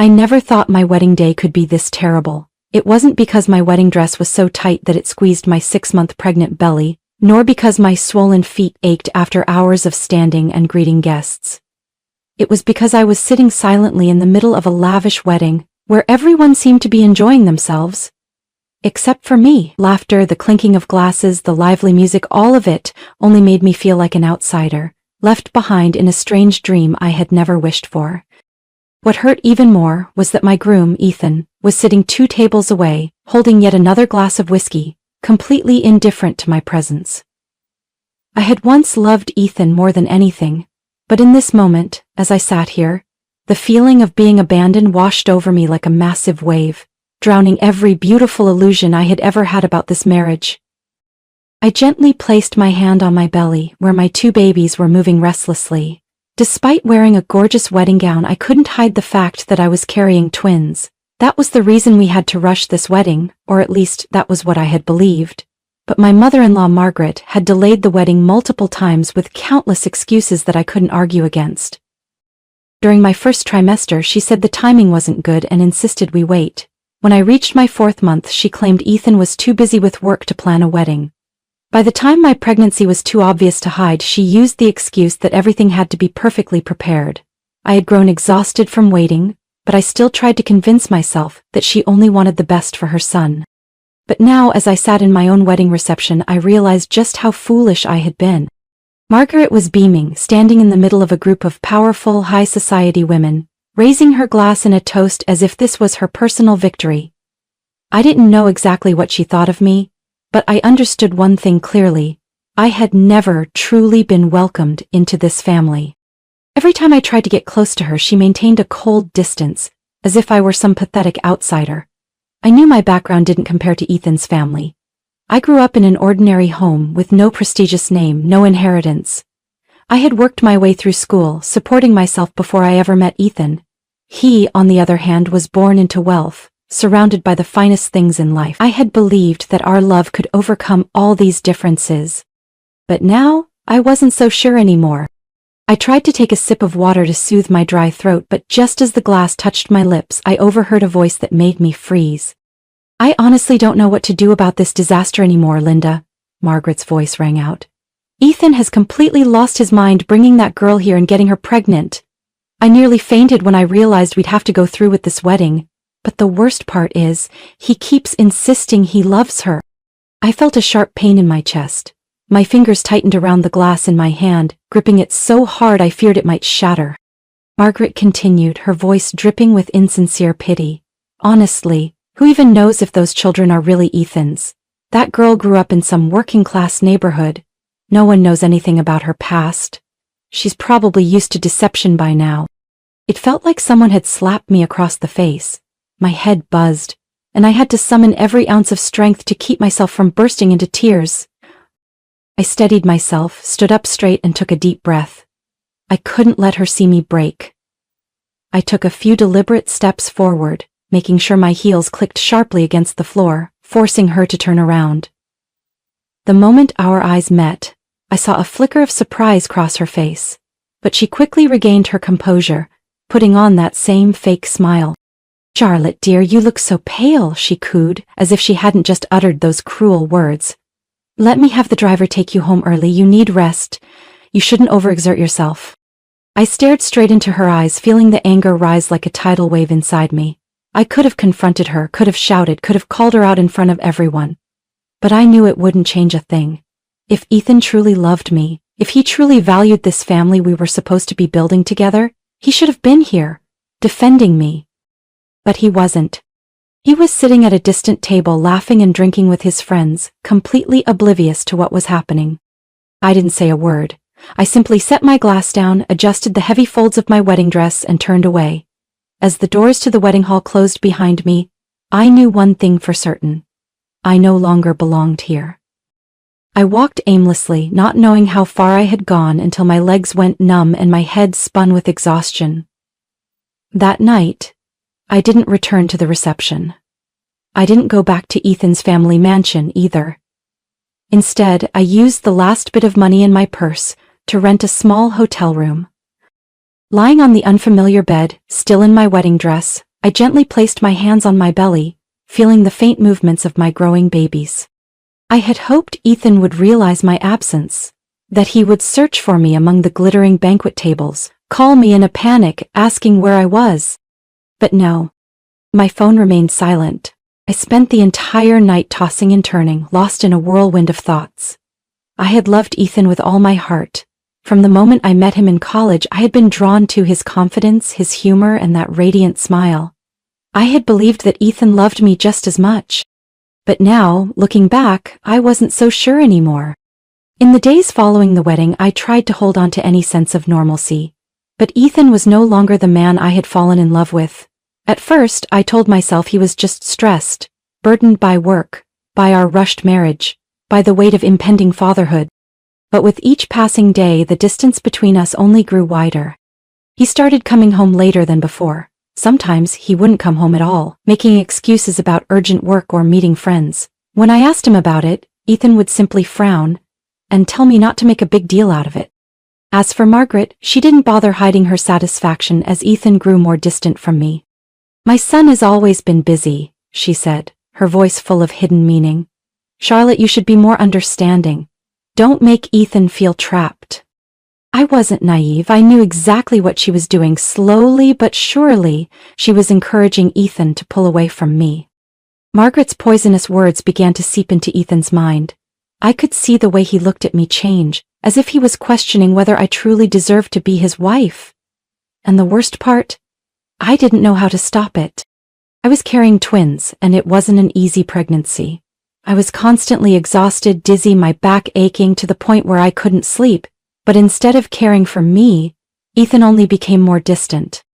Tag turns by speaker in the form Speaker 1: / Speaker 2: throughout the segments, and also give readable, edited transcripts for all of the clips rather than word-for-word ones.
Speaker 1: I never thought my wedding day could be this terrible. It wasn't because my wedding dress was so tight that it squeezed my 6-month pregnant belly, nor because my swollen feet ached after hours of standing and greeting guests. It was because I was sitting silently in the middle of a lavish wedding, where everyone seemed to be enjoying themselves. Except for me. Laughter, the clinking of glasses, the lively music, all of it only made me feel like an outsider, left behind in a strange dream I had never wished for. What hurt even more was that my groom, Ethan, was sitting 2 tables away, holding yet another glass of whiskey, completely indifferent to my presence. I had once loved Ethan more than anything, but in this moment, as I sat here, the feeling of being abandoned washed over me like a massive wave, drowning every beautiful illusion I had ever had about this marriage. I gently placed my hand on my belly, where my 2 babies were moving restlessly. Despite wearing a gorgeous wedding gown, I couldn't hide the fact that I was carrying twins. That was the reason we had to rush this wedding, or at least that was what I had believed. But my mother-in-law Margaret had delayed the wedding multiple times with countless excuses that I couldn't argue against. During my first trimester, she said the timing wasn't good and insisted we wait. When I reached my 4th month, she claimed Ethan was too busy with work to plan a wedding. By the time my pregnancy was too obvious to hide, she used the excuse that everything had to be perfectly prepared. I had grown exhausted from waiting, but I still tried to convince myself that she only wanted the best for her son. But now, as I sat in my own wedding reception, I realized just how foolish I had been. Margaret was beaming, standing in the middle of a group of powerful, high society women, raising her glass in a toast as if this was her personal victory. I didn't know exactly what she thought of me, but I understood one thing clearly: I had never truly been welcomed into this family. Every time I tried to get close to her, she maintained a cold distance, as if I were some pathetic outsider. I knew my background didn't compare to Ethan's family. I grew up in an ordinary home with no prestigious name, no inheritance. I had worked my way through school, supporting myself before I ever met Ethan. He, on the other hand, was born into wealth, surrounded by the finest things in life. I had believed that our love could overcome all these differences. But now, I wasn't so sure anymore. I tried to take a sip of water to soothe my dry throat, but just as the glass touched my lips, I overheard a voice that made me freeze. "I honestly don't know what to do about this disaster anymore, Linda," Margaret's voice rang out. "Ethan has completely lost his mind bringing that girl here and getting her pregnant. I nearly fainted when I realized we'd have to go through with this wedding. But the worst part is, he keeps insisting he loves her." I felt a sharp pain in my chest. My fingers tightened around the glass in my hand, gripping it so hard I feared it might shatter. Margaret continued, her voice dripping with insincere pity. "Honestly, who even knows if those children are really Ethan's? That girl grew up in some working-class neighborhood. No one knows anything about her past. She's probably used to deception by now." It felt like someone had slapped me across the face. My head buzzed, and I had to summon every ounce of strength to keep myself from bursting into tears. I steadied myself, stood up straight, and took a deep breath. I couldn't let her see me break. I took a few deliberate steps forward, making sure my heels clicked sharply against the floor, forcing her to turn around. The moment our eyes met, I saw a flicker of surprise cross her face, but she quickly regained her composure, putting on that same fake smile. "Charlotte, dear, you look so pale," she cooed, as if she hadn't just uttered those cruel words. "Let me have the driver take you home early. You need rest. You shouldn't overexert yourself." I stared straight into her eyes, feeling the anger rise like a tidal wave inside me. I could have confronted her, could have shouted, could have called her out in front of everyone. But I knew it wouldn't change a thing. If Ethan truly loved me, if he truly valued this family we were supposed to be building together, he should have been here, defending me. But he wasn't. He was sitting at a distant table laughing and drinking with his friends, completely oblivious to what was happening. I didn't say a word. I simply set my glass down, adjusted the heavy folds of my wedding dress, and turned away. As the doors to the wedding hall closed behind me, I knew one thing for certain. I no longer belonged here. I walked aimlessly, not knowing how far I had gone, until my legs went numb and my head spun with exhaustion. That night, I didn't return to the reception. I didn't go back to Ethan's family mansion either. Instead, I used the last bit of money in my purse to rent a small hotel room. Lying on the unfamiliar bed, still in my wedding dress, I gently placed my hands on my belly, feeling the faint movements of my growing babies. I had hoped Ethan would realize my absence, that he would search for me among the glittering banquet tables, call me in a panic, asking where I was. But no. My phone remained silent. I spent the entire night tossing and turning, lost in a whirlwind of thoughts. I had loved Ethan with all my heart. From the moment I met him in college, I had been drawn to his confidence, his humor, and that radiant smile. I had believed that Ethan loved me just as much. But now, looking back, I wasn't so sure anymore. In the days following the wedding, I tried to hold on to any sense of normalcy. But Ethan was no longer the man I had fallen in love with. At first, I told myself he was just stressed, burdened by work, by our rushed marriage, by the weight of impending fatherhood. But with each passing day, the distance between us only grew wider. He started coming home later than before. Sometimes he wouldn't come home at all, making excuses about urgent work or meeting friends. When I asked him about it, Ethan would simply frown and tell me not to make a big deal out of it. As for Margaret, she didn't bother hiding her satisfaction as Ethan grew more distant from me. "My son has always been busy," she said, her voice full of hidden meaning. "Charlotte, you should be more understanding. Don't make Ethan feel trapped." I wasn't naive. I knew exactly what she was doing. Slowly but surely, she was encouraging Ethan to pull away from me. Margaret's poisonous words began to seep into Ethan's mind. I could see the way he looked at me change, as if he was questioning whether I truly deserved to be his wife. And the worst part? I didn't know how to stop it. I was carrying twins, and it wasn't an easy pregnancy. I was constantly exhausted, dizzy, my back aching to the point where I couldn't sleep, but instead of caring for me, Ethan only became more distant.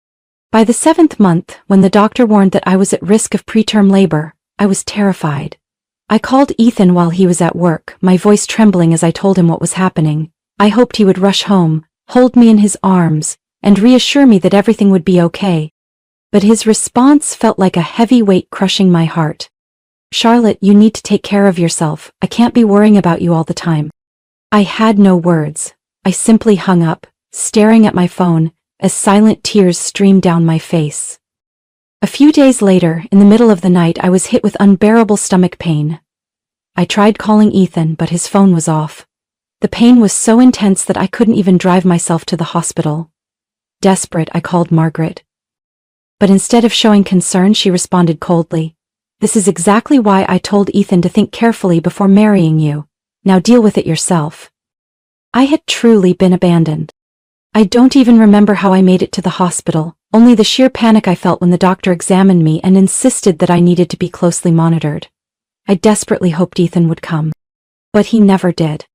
Speaker 1: By the 7th month, when the doctor warned that I was at risk of preterm labor, I was terrified. I called Ethan while he was at work, my voice trembling as I told him what was happening. I hoped he would rush home, hold me in his arms, and reassure me that everything would be okay. But his response felt like a heavy weight crushing my heart. "Charlotte, you need to take care of yourself. I can't be worrying about you all the time." I had no words. I simply hung up, staring at my phone, as silent tears streamed down my face. A few days later, in the middle of the night, I was hit with unbearable stomach pain. I tried calling Ethan, but his phone was off. The pain was so intense that I couldn't even drive myself to the hospital. Desperate, I called Margaret. But instead of showing concern, she responded coldly. "This is exactly why I told Ethan to think carefully before marrying you. Now deal with it yourself." I had truly been abandoned. I don't even remember how I made it to the hospital, only the sheer panic I felt when the doctor examined me and insisted that I needed to be closely monitored. I desperately hoped Ethan would come. But he never did.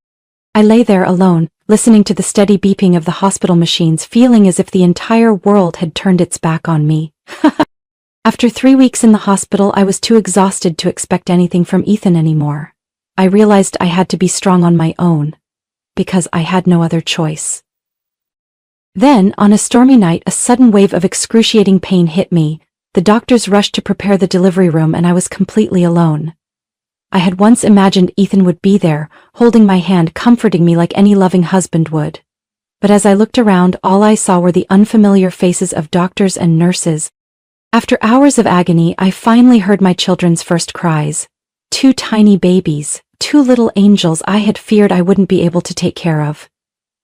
Speaker 1: I lay there alone, listening to the steady beeping of the hospital machines, feeling as if the entire world had turned its back on me. After 3 weeks in the hospital, I was too exhausted to expect anything from Ethan anymore. I realized I had to be strong on my own, because I had no other choice. Then, on a stormy night, a sudden wave of excruciating pain hit me. The doctors rushed to prepare the delivery room, and I was completely alone. I had once imagined Ethan would be there, holding my hand, comforting me like any loving husband would. But as I looked around, all I saw were the unfamiliar faces of doctors and nurses. After hours of agony, I finally heard my children's first cries. 2 tiny babies, 2 little angels I had feared I wouldn't be able to take care of.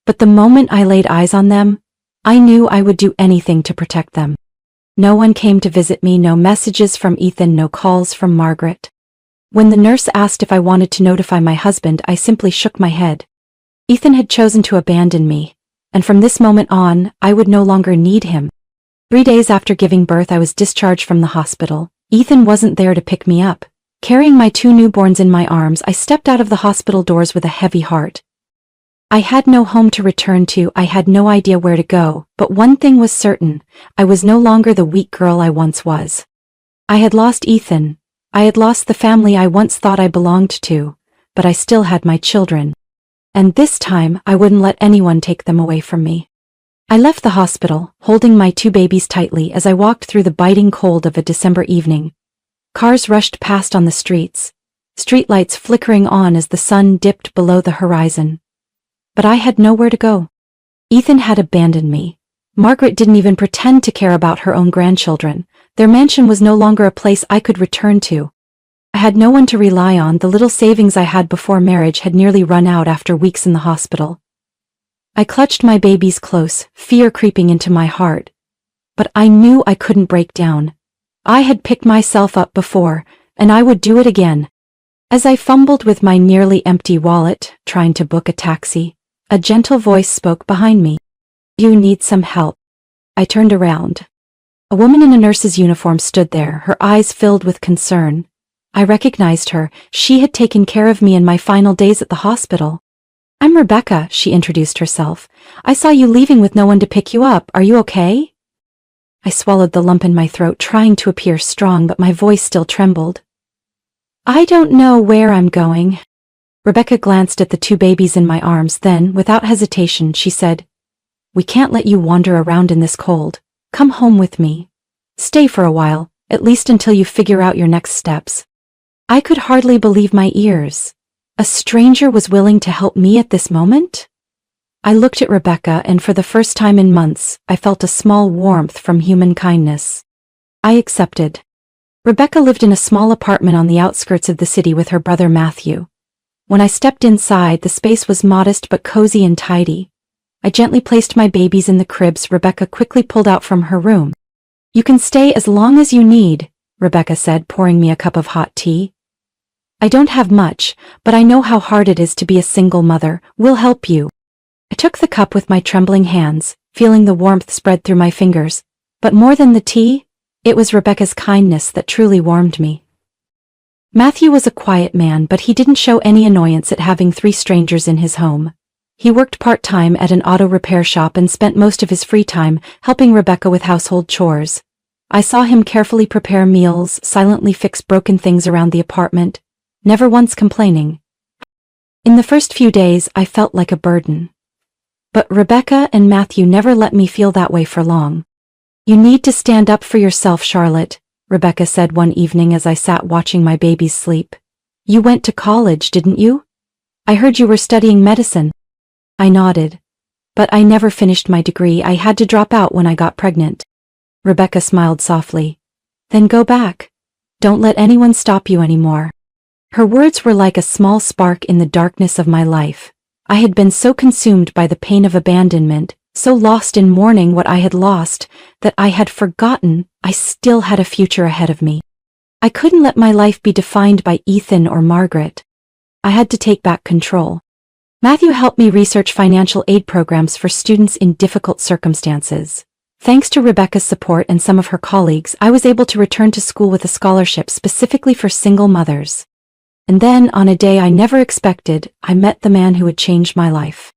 Speaker 1: But the moment I laid eyes on them, I knew I would do anything to protect them. No one came to visit me, no messages from Ethan, no calls from Margaret. When the nurse asked if I wanted to notify my husband, I simply shook my head. Ethan had chosen to abandon me, and from this moment on, I would no longer need him. 3 days after giving birth, I was discharged from the hospital. Ethan wasn't there to pick me up. Carrying my 2 newborns in my arms, I stepped out of the hospital doors with a heavy heart. I had no home to return to, I had no idea where to go, but one thing was certain, I was no longer the weak girl I once was. I had lost Ethan. I had lost the family I once thought I belonged to, but I still had my children. And this time, I wouldn't let anyone take them away from me. I left the hospital, holding my 2 babies tightly as I walked through the biting cold of a December evening. Cars rushed past on the streets, streetlights flickering on as the sun dipped below the horizon. But I had nowhere to go. Ethan had abandoned me. Margaret didn't even pretend to care about her own grandchildren. Their mansion was no longer a place I could return to. I had no one to rely on. The little savings I had before marriage had nearly run out after weeks in the hospital. I clutched my babies close, fear creeping into my heart. But I knew I couldn't break down. I had picked myself up before, and I would do it again. As I fumbled with my nearly empty wallet, trying to book a taxi, a gentle voice spoke behind me. "You need some help." I turned around. A woman in a nurse's uniform stood there, her eyes filled with concern. I recognized her. She had taken care of me in my final days at the hospital. "I'm Rebecca," she introduced herself. "I saw you leaving with no one to pick you up. Are you okay?" I swallowed the lump in my throat, trying to appear strong, but my voice still trembled. "I don't know where I'm going." Rebecca glanced at the two babies in my arms, then, without hesitation, she said, "We can't let you wander around in this cold. Come home with me. Stay for a while, at least until you figure out your next steps." I could hardly believe my ears. A stranger was willing to help me at this moment? I looked at Rebecca, and for the first time in months, I felt a small warmth from human kindness. I accepted. Rebecca lived in a small apartment on the outskirts of the city with her brother Matthew. When I stepped inside, the space was modest but cozy and tidy. I gently placed my babies in the cribs Rebecca quickly pulled out from her room. "You can stay as long as you need," Rebecca said, pouring me a cup of hot tea. "I don't have much, but I know how hard it is to be a single mother. We'll help you." I took the cup with my trembling hands, feeling the warmth spread through my fingers. But more than the tea, it was Rebecca's kindness that truly warmed me. Matthew was a quiet man, but he didn't show any annoyance at having 3 strangers in his home. He worked part-time at an auto repair shop and spent most of his free time helping Rebecca with household chores. I saw him carefully prepare meals, silently fix broken things around the apartment, never once complaining. In the first few days, I felt like a burden. But Rebecca and Matthew never let me feel that way for long. "You need to stand up for yourself, Charlotte," Rebecca said one evening as I sat watching my babies sleep. "You went to college, didn't you? I heard you were studying medicine." I nodded. "But I never finished my degree. I had to drop out when I got pregnant." Rebecca smiled softly. "Then go back. Don't let anyone stop you anymore." Her words were like a small spark in the darkness of my life. I had been so consumed by the pain of abandonment, so lost in mourning what I had lost, that I had forgotten I still had a future ahead of me. I couldn't let my life be defined by Ethan or Margaret. I had to take back control. Matthew helped me research financial aid programs for students in difficult circumstances. Thanks to Rebecca's support and some of her colleagues, I was able to return to school with a scholarship specifically for single mothers. And then, on a day I never expected, I met the man who would change my life.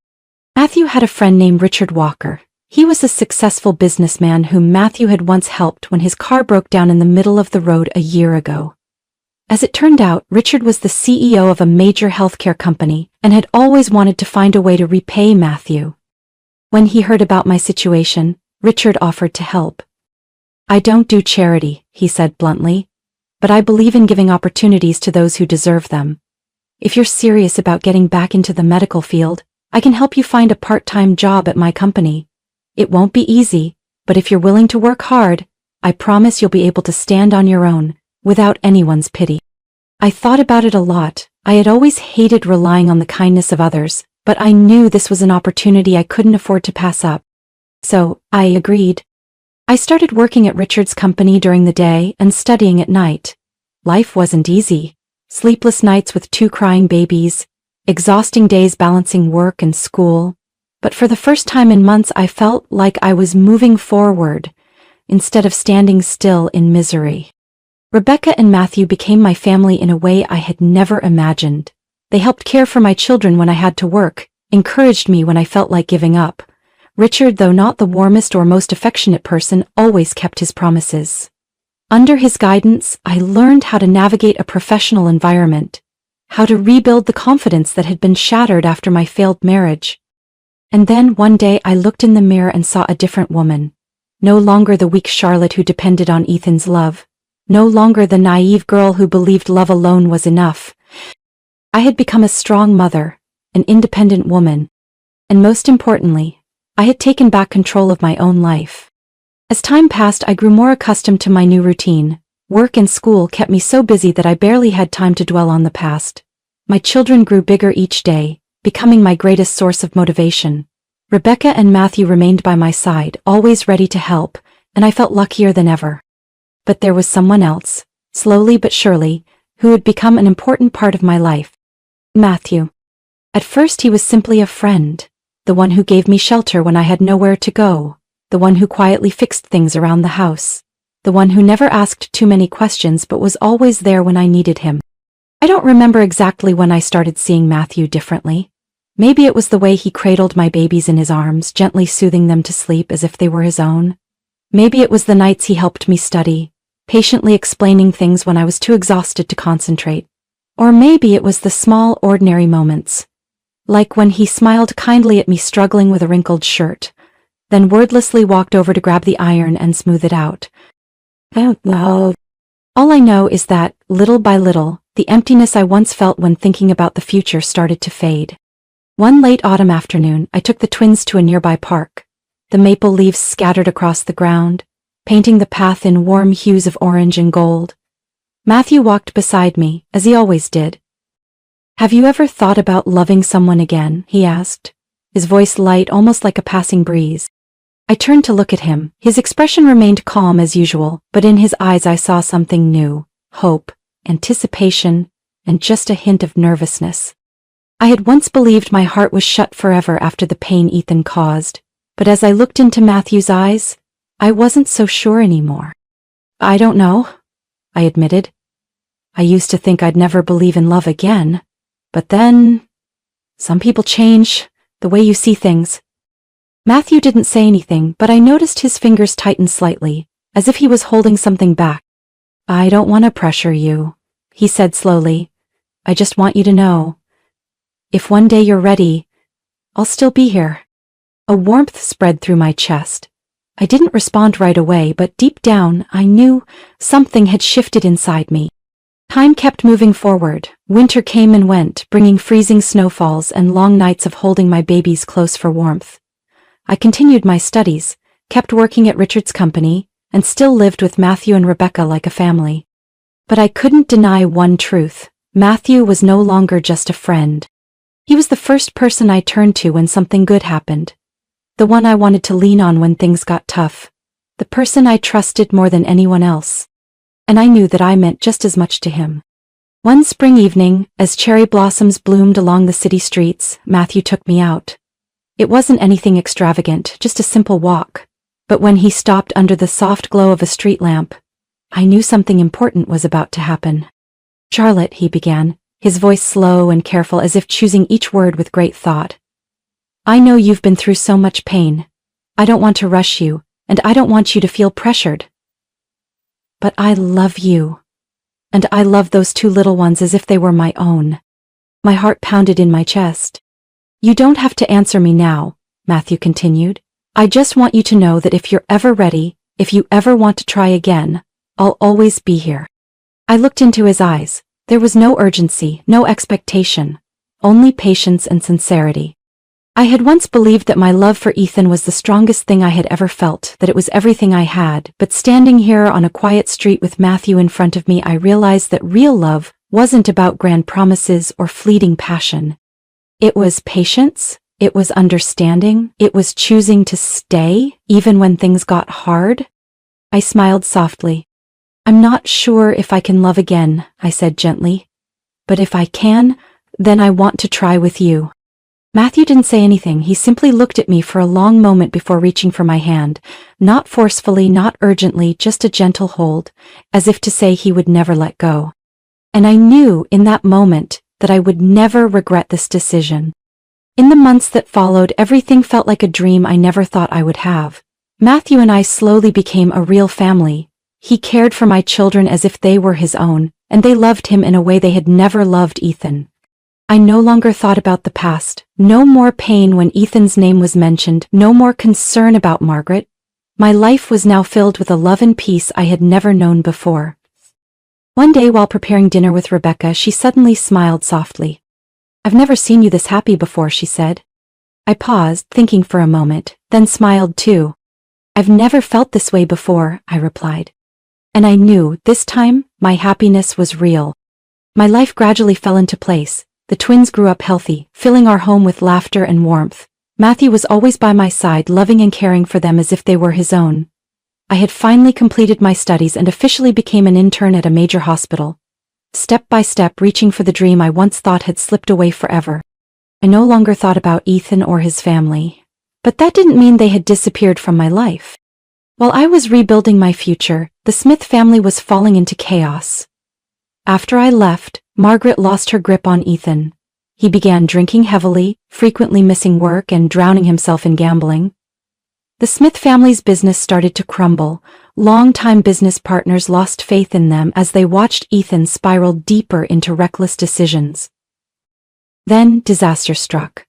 Speaker 1: Matthew had a friend named Richard Walker. He was a successful businessman whom Matthew had once helped when his car broke down in the middle of the road a year ago. As it turned out, Richard was the CEO of a major healthcare company and had always wanted to find a way to repay Matthew. When he heard about my situation, Richard offered to help. "I don't do charity," he said bluntly, "but I believe in giving opportunities to those who deserve them. If you're serious about getting back into the medical field, I can help you find a part-time job at my company. It won't be easy, but if you're willing to work hard, I promise you'll be able to stand on your own, without anyone's pity." I thought about it a lot. I had always hated relying on the kindness of others, but I knew this was an opportunity I couldn't afford to pass up. So, I agreed. I started working at Richard's company during the day and studying at night. Life wasn't easy. Sleepless nights with 2 crying babies, exhausting days balancing work and school. But for the first time in months, I felt like I was moving forward, instead of standing still in misery. Rebecca and Matthew became my family in a way I had never imagined. They helped care for my children when I had to work, encouraged me when I felt like giving up. Richard, though not the warmest or most affectionate person, always kept his promises. Under his guidance, I learned how to navigate a professional environment, how to rebuild the confidence that had been shattered after my failed marriage. And then one day I looked in the mirror and saw a different woman. No longer the weak Charlotte who depended on Ethan's love. No longer the naive girl who believed love alone was enough. I had become a strong mother, an independent woman, and most importantly, I had taken back control of my own life. As time passed, I grew more accustomed to my new routine. Work and school kept me so busy that I barely had time to dwell on the past. My children grew bigger each day, becoming my greatest source of motivation. Rebecca and Matthew remained by my side, always ready to help, and I felt luckier than ever. But there was someone else, slowly but surely, who had become an important part of my life. Matthew. At first he was simply a friend, the one who gave me shelter when I had nowhere to go, the one who quietly fixed things around the house, the one who never asked too many questions but was always there when I needed him. I don't remember exactly when I started seeing Matthew differently. Maybe it was the way he cradled my babies in his arms, gently soothing them to sleep as if they were his own. Maybe it was the nights he helped me study, patiently explaining things when I was too exhausted to concentrate. Or maybe it was the small, ordinary moments, like when he smiled kindly at me struggling with a wrinkled shirt, then wordlessly walked over to grab the iron and smooth it out. I don't know. All I know is that, little by little, the emptiness I once felt when thinking about the future started to fade. One late autumn afternoon, I took the twins to a nearby park. The maple leaves scattered across the ground, painting the path in warm hues of orange and gold. Matthew walked beside me, as he always did. "Have you ever thought about loving someone again?" he asked, his voice light, almost like a passing breeze. I turned to look at him. His expression remained calm as usual, but in his eyes I saw something new: hope, anticipation, and just a hint of nervousness. I had once believed my heart was shut forever after the pain Ethan caused, but as I looked into Matthew's eyes, I wasn't so sure anymore. "I don't know," I admitted. "I used to think I'd never believe in love again, but then, some people change, the way you see things." Matthew didn't say anything, but I noticed his fingers tighten slightly, as if he was holding something back. "I don't want to pressure you," he said slowly. "I just want you to know, if one day you're ready, I'll still be here." A warmth spread through my chest. I didn't respond right away, but deep down, I knew something had shifted inside me. Time kept moving forward. Winter came and went, bringing freezing snowfalls and long nights of holding my babies close for warmth. I continued my studies, kept working at Richard's company, and still lived with Matthew and Rebecca like a family. But I couldn't deny one truth: Matthew was no longer just a friend. He was the first person I turned to when something good happened. The one I wanted to lean on when things got tough. The person I trusted more than anyone else. And I knew that I meant just as much to him. One spring evening, as cherry blossoms bloomed along the city streets, Matthew took me out. It wasn't anything extravagant, just a simple walk. But when he stopped under the soft glow of a street lamp, I knew something important was about to happen. "Charlotte," he began, his voice slow and careful, as if choosing each word with great thought. "I know you've been through so much pain. I don't want to rush you, and I don't want you to feel pressured. But I love you. And I love those two little ones as if they were my own." My heart pounded in my chest. "You don't have to answer me now," Matthew continued. "I just want you to know that if you're ever ready, if you ever want to try again, I'll always be here." I looked into his eyes. There was no urgency, no expectation, only patience and sincerity. I had once believed that my love for Ethan was the strongest thing I had ever felt, that it was everything I had, but standing here on a quiet street with Matthew in front of me, I realized that real love wasn't about grand promises or fleeting passion. It was patience, it was understanding, it was choosing to stay, even when things got hard. I smiled softly. "I'm not sure if I can love again," I said gently. "But if I can, then I want to try with you." Matthew didn't say anything. He simply looked at me for a long moment before reaching for my hand, not forcefully, not urgently, just a gentle hold, as if to say he would never let go. And I knew in that moment that I would never regret this decision. In the months that followed, everything felt like a dream I never thought I would have. Matthew and I slowly became a real family. He cared for my children as if they were his own, and they loved him in a way they had never loved Ethan. I no longer thought about the past. No more pain when Ethan's name was mentioned, no more concern about Margaret. My life was now filled with a love and peace I had never known before. One day while preparing dinner with Rebecca, she suddenly smiled softly. "I've never seen you this happy before," she said. I paused, thinking for a moment, then smiled too. I've never felt this way before, I replied. And I knew, this time, my happiness was real. My life gradually fell into place. The twins grew up healthy, filling our home with laughter and warmth. Matthew was always by my side, loving and caring for them as if they were his own. I had finally completed my studies and officially became an intern at a major hospital. Step by step, reaching for the dream I once thought had slipped away forever. I no longer thought about Ethan or his family. But that didn't mean they had disappeared from my life. While I was rebuilding my future, the Smith family was falling into chaos. After I left, Margaret lost her grip on Ethan. He began drinking heavily, frequently missing work and drowning himself in gambling. The Smith family's business started to crumble. Longtime business partners lost faith in them as they watched Ethan spiral deeper into reckless decisions. Then, disaster struck.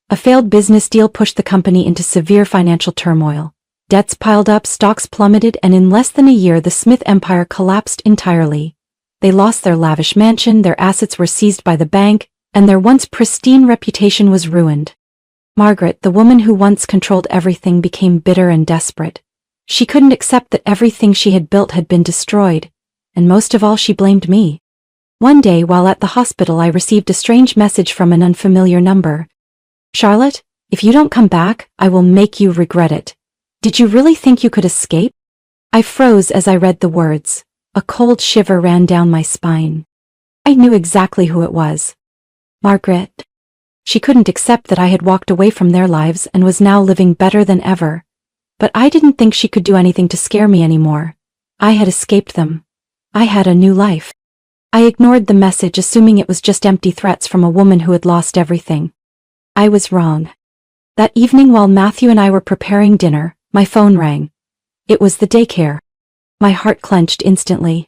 Speaker 1: A failed business deal pushed the company into severe financial turmoil. Debts piled up, stocks plummeted, and in less than a year the Smith empire collapsed entirely. They lost their lavish mansion, their assets were seized by the bank, and their once pristine reputation was ruined. Margaret, the woman who once controlled everything, became bitter and desperate. She couldn't accept that everything she had built had been destroyed, and most of all she blamed me. One day while at the hospital I received a strange message from an unfamiliar number. "Charlotte, if you don't come back, I will make you regret it. Did you really think you could escape?" I froze as I read the words. A cold shiver ran down my spine. I knew exactly who it was. Margaret. She couldn't accept that I had walked away from their lives and was now living better than ever. But I didn't think she could do anything to scare me anymore. I had escaped them. I had a new life. I ignored the message, assuming it was just empty threats from a woman who had lost everything. I was wrong. That evening while Matthew and I were preparing dinner, my phone rang. It was the daycare. My heart clenched instantly.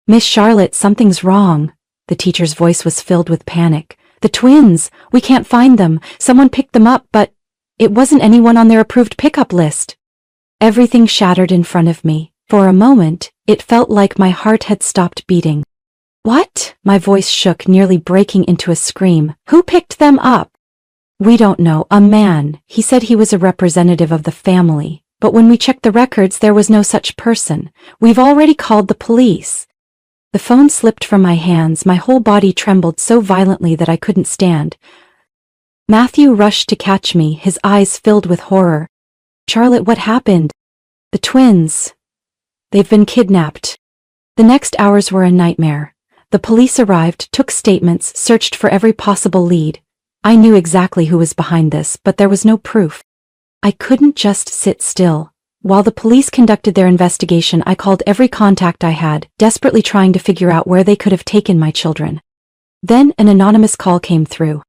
Speaker 1: "Miss Charlotte, something's wrong." The teacher's voice was filled with panic. "The twins! We can't find them. Someone picked them up, but it wasn't anyone on their approved pickup list." Everything shattered in front of me. For a moment, it felt like my heart had stopped beating. "What?" My voice shook, nearly breaking into a scream. "Who picked them up?" "We don't know. A man. He said he was a representative of the family. But when we checked the records, there was no such person. We've already called the police." The phone slipped from my hands. My whole body trembled so violently that I couldn't stand. Matthew rushed to catch me, his eyes filled with horror. "Charlotte, what happened?" "The twins. They've been kidnapped." The next hours were a nightmare. The police arrived, took statements, searched for every possible lead. I knew exactly who was behind this, but there was no proof. I couldn't just sit still. While the police conducted their investigation, I called every contact I had, desperately trying to figure out where they could have taken my children. Then an anonymous call came through.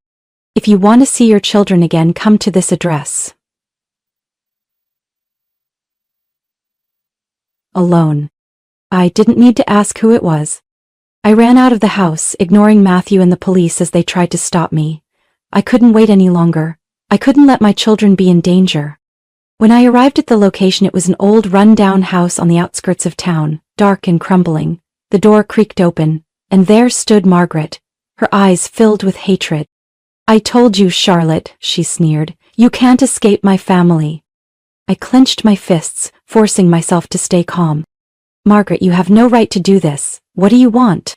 Speaker 1: "If you want to see your children again, come to this address." Alone. I didn't need to ask who it was. I ran out of the house, ignoring Matthew and the police as they tried to stop me. I couldn't wait any longer. I couldn't let my children be in danger. When I arrived at the location, it was an old run-down house on the outskirts of town, dark and crumbling. The door creaked open, and there stood Margaret, her eyes filled with hatred. "I told you, Charlotte," she sneered. "You can't escape my family." I clenched my fists, forcing myself to stay calm. "Margaret, you have no right to do this. What do you want?"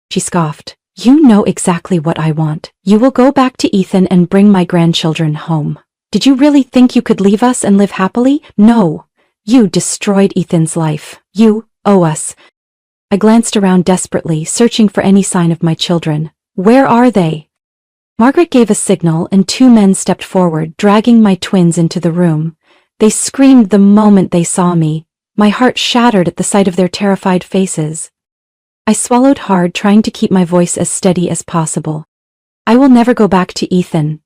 Speaker 1: She scoffed. "You know exactly what I want. You will go back to Ethan and bring my grandchildren home. Did you really think you could leave us and live happily? No. You destroyed Ethan's life. You owe us." I glanced around desperately, searching for any sign of my children. "Where are they?" Margaret gave a signal and two men stepped forward, dragging my twins into the room. They screamed the moment they saw me. My heart shattered at the sight of their terrified faces. I swallowed hard, trying to keep my voice as steady as possible. "I will never go back to Ethan."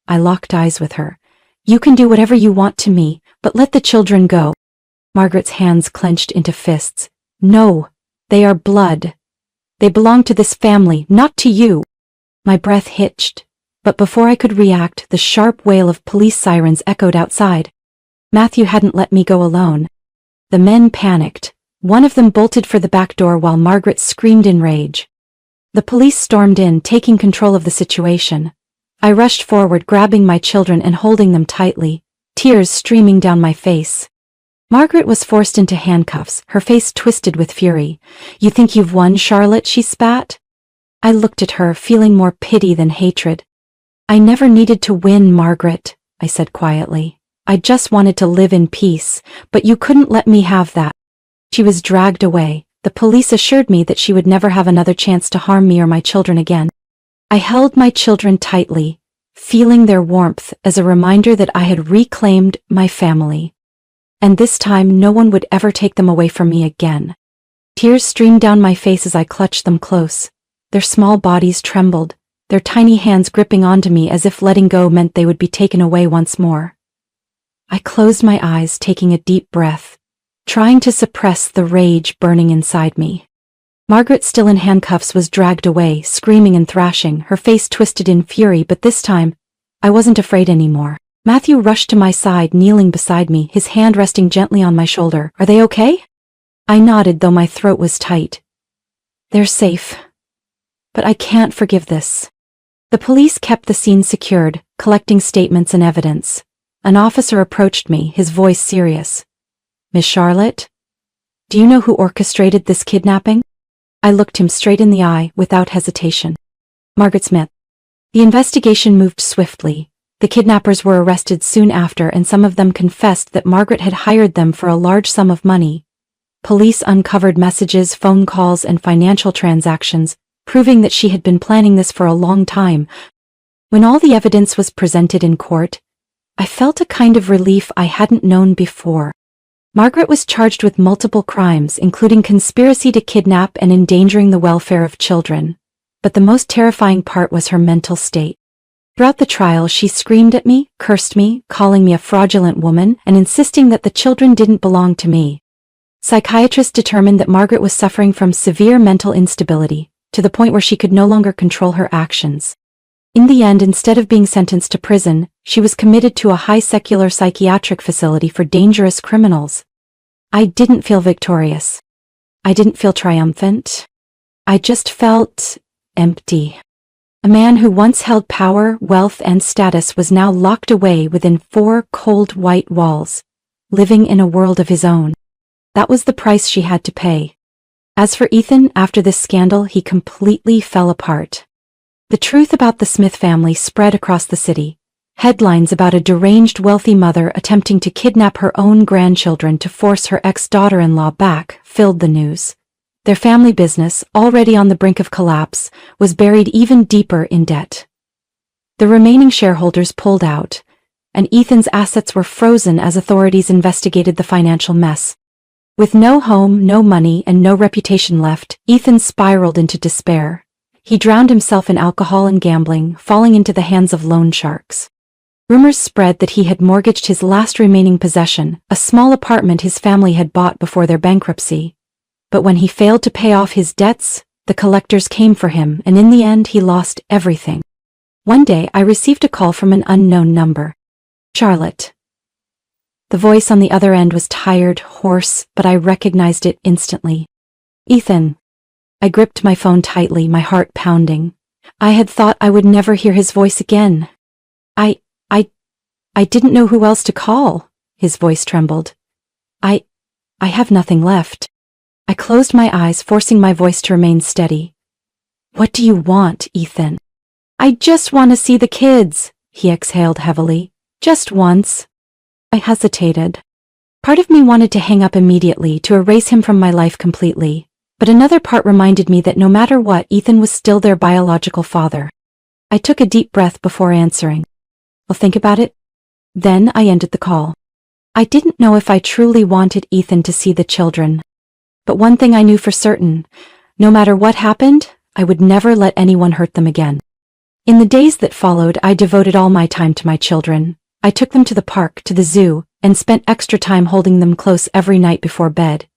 Speaker 1: I locked eyes with her. "You can do whatever you want to me, but let the children go." Margaret's hands clenched into fists. "No, they are blood. They belong to this family, not to you." My breath hitched, but before I could react, the sharp wail of police sirens echoed outside. Matthew hadn't let me go alone. The men panicked. One of them bolted for the back door while Margaret screamed in rage. The police stormed in, taking control of the situation. I rushed forward, grabbing my children and holding them tightly, tears streaming down my face. Margaret was forced into handcuffs, her face twisted with fury. "You think you've won, Charlotte?" she spat. I looked at her, feeling more pity than hatred. "I never needed to win, Margaret," I said quietly. "I just wanted to live in peace, but you couldn't let me have that." She was dragged away. The police assured me that she would never have another chance to harm me or my children again. I held my children tightly, feeling their warmth as a reminder that I had reclaimed my family. And this time no one would ever take them away from me again. Tears streamed down my face as I clutched them close. Their small bodies trembled, their tiny hands gripping onto me as if letting go meant they would be taken away once more. I closed my eyes, taking a deep breath, trying to suppress the rage burning inside me. Margaret, still in handcuffs, was dragged away, screaming and thrashing, her face twisted in fury, but this time, I wasn't afraid anymore. Matthew rushed to my side, kneeling beside me, his hand resting gently on my shoulder. "Are they okay?" I nodded, though my throat was tight. "They're safe. But I can't forgive this." The police kept the scene secured, collecting statements and evidence. An officer approached me, his voice serious. "Miss Charlotte? Do you know who orchestrated this kidnapping?" I looked him straight in the eye, without hesitation. "Margaret Smith." The investigation moved swiftly. The kidnappers were arrested soon after, and some of them confessed that Margaret had hired them for a large sum of money. Police uncovered messages, phone calls, and financial transactions, proving that she had been planning this for a long time. When all the evidence was presented in court, I felt a kind of relief I hadn't known before. Margaret was charged with multiple crimes, including conspiracy to kidnap and endangering the welfare of children. But the most terrifying part was her mental state. Throughout the trial, she screamed at me, cursed me, calling me a fraudulent woman, and insisting that the children didn't belong to me. Psychiatrists determined that Margaret was suffering from severe mental instability, to the point where she could no longer control her actions. In the end, instead of being sentenced to prison, she was committed to a high secular psychiatric facility for dangerous criminals. I didn't feel victorious. I didn't feel triumphant. I just felt empty. A man who once held power, wealth, and status was now locked away within 4 cold white walls, living in a world of his own. That was the price she had to pay. As for Ethan, after this scandal, he completely fell apart. The truth about the Smith family spread across the city. Headlines about a deranged wealthy mother attempting to kidnap her own grandchildren to force her ex-daughter-in-law back filled the news. Their family business, already on the brink of collapse, was buried even deeper in debt. The remaining shareholders pulled out, and Ethan's assets were frozen as authorities investigated the financial mess. With no home, no money, and no reputation left, Ethan spiraled into despair. He drowned himself in alcohol and gambling, falling into the hands of loan sharks. Rumors spread that he had mortgaged his last remaining possession, a small apartment his family had bought before their bankruptcy. But when he failed to pay off his debts, the collectors came for him, and in the end he lost everything. One day I received a call from an unknown number. "Charlotte." The voice on the other end was tired, hoarse, but I recognized it instantly. "Ethan." I gripped my phone tightly, my heart pounding. I had thought I would never hear his voice again. I didn't know who else to call." His voice trembled. I have nothing left." I closed my eyes, forcing my voice to remain steady. "What do you want, Ethan?" "I just want to see the kids," he exhaled heavily. "Just once." I hesitated. Part of me wanted to hang up immediately, to erase him from my life completely, but another part reminded me that no matter what, Ethan was still their biological father. I took a deep breath before answering. "I'll think about it." Then I ended the call. I didn't know if I truly wanted Ethan to see the children. But one thing I knew for certain, no matter what happened, I would never let anyone hurt them again. In the days that followed, I devoted all my time to my children. I took them to the park, to the zoo, and spent extra time holding them close every night before bed.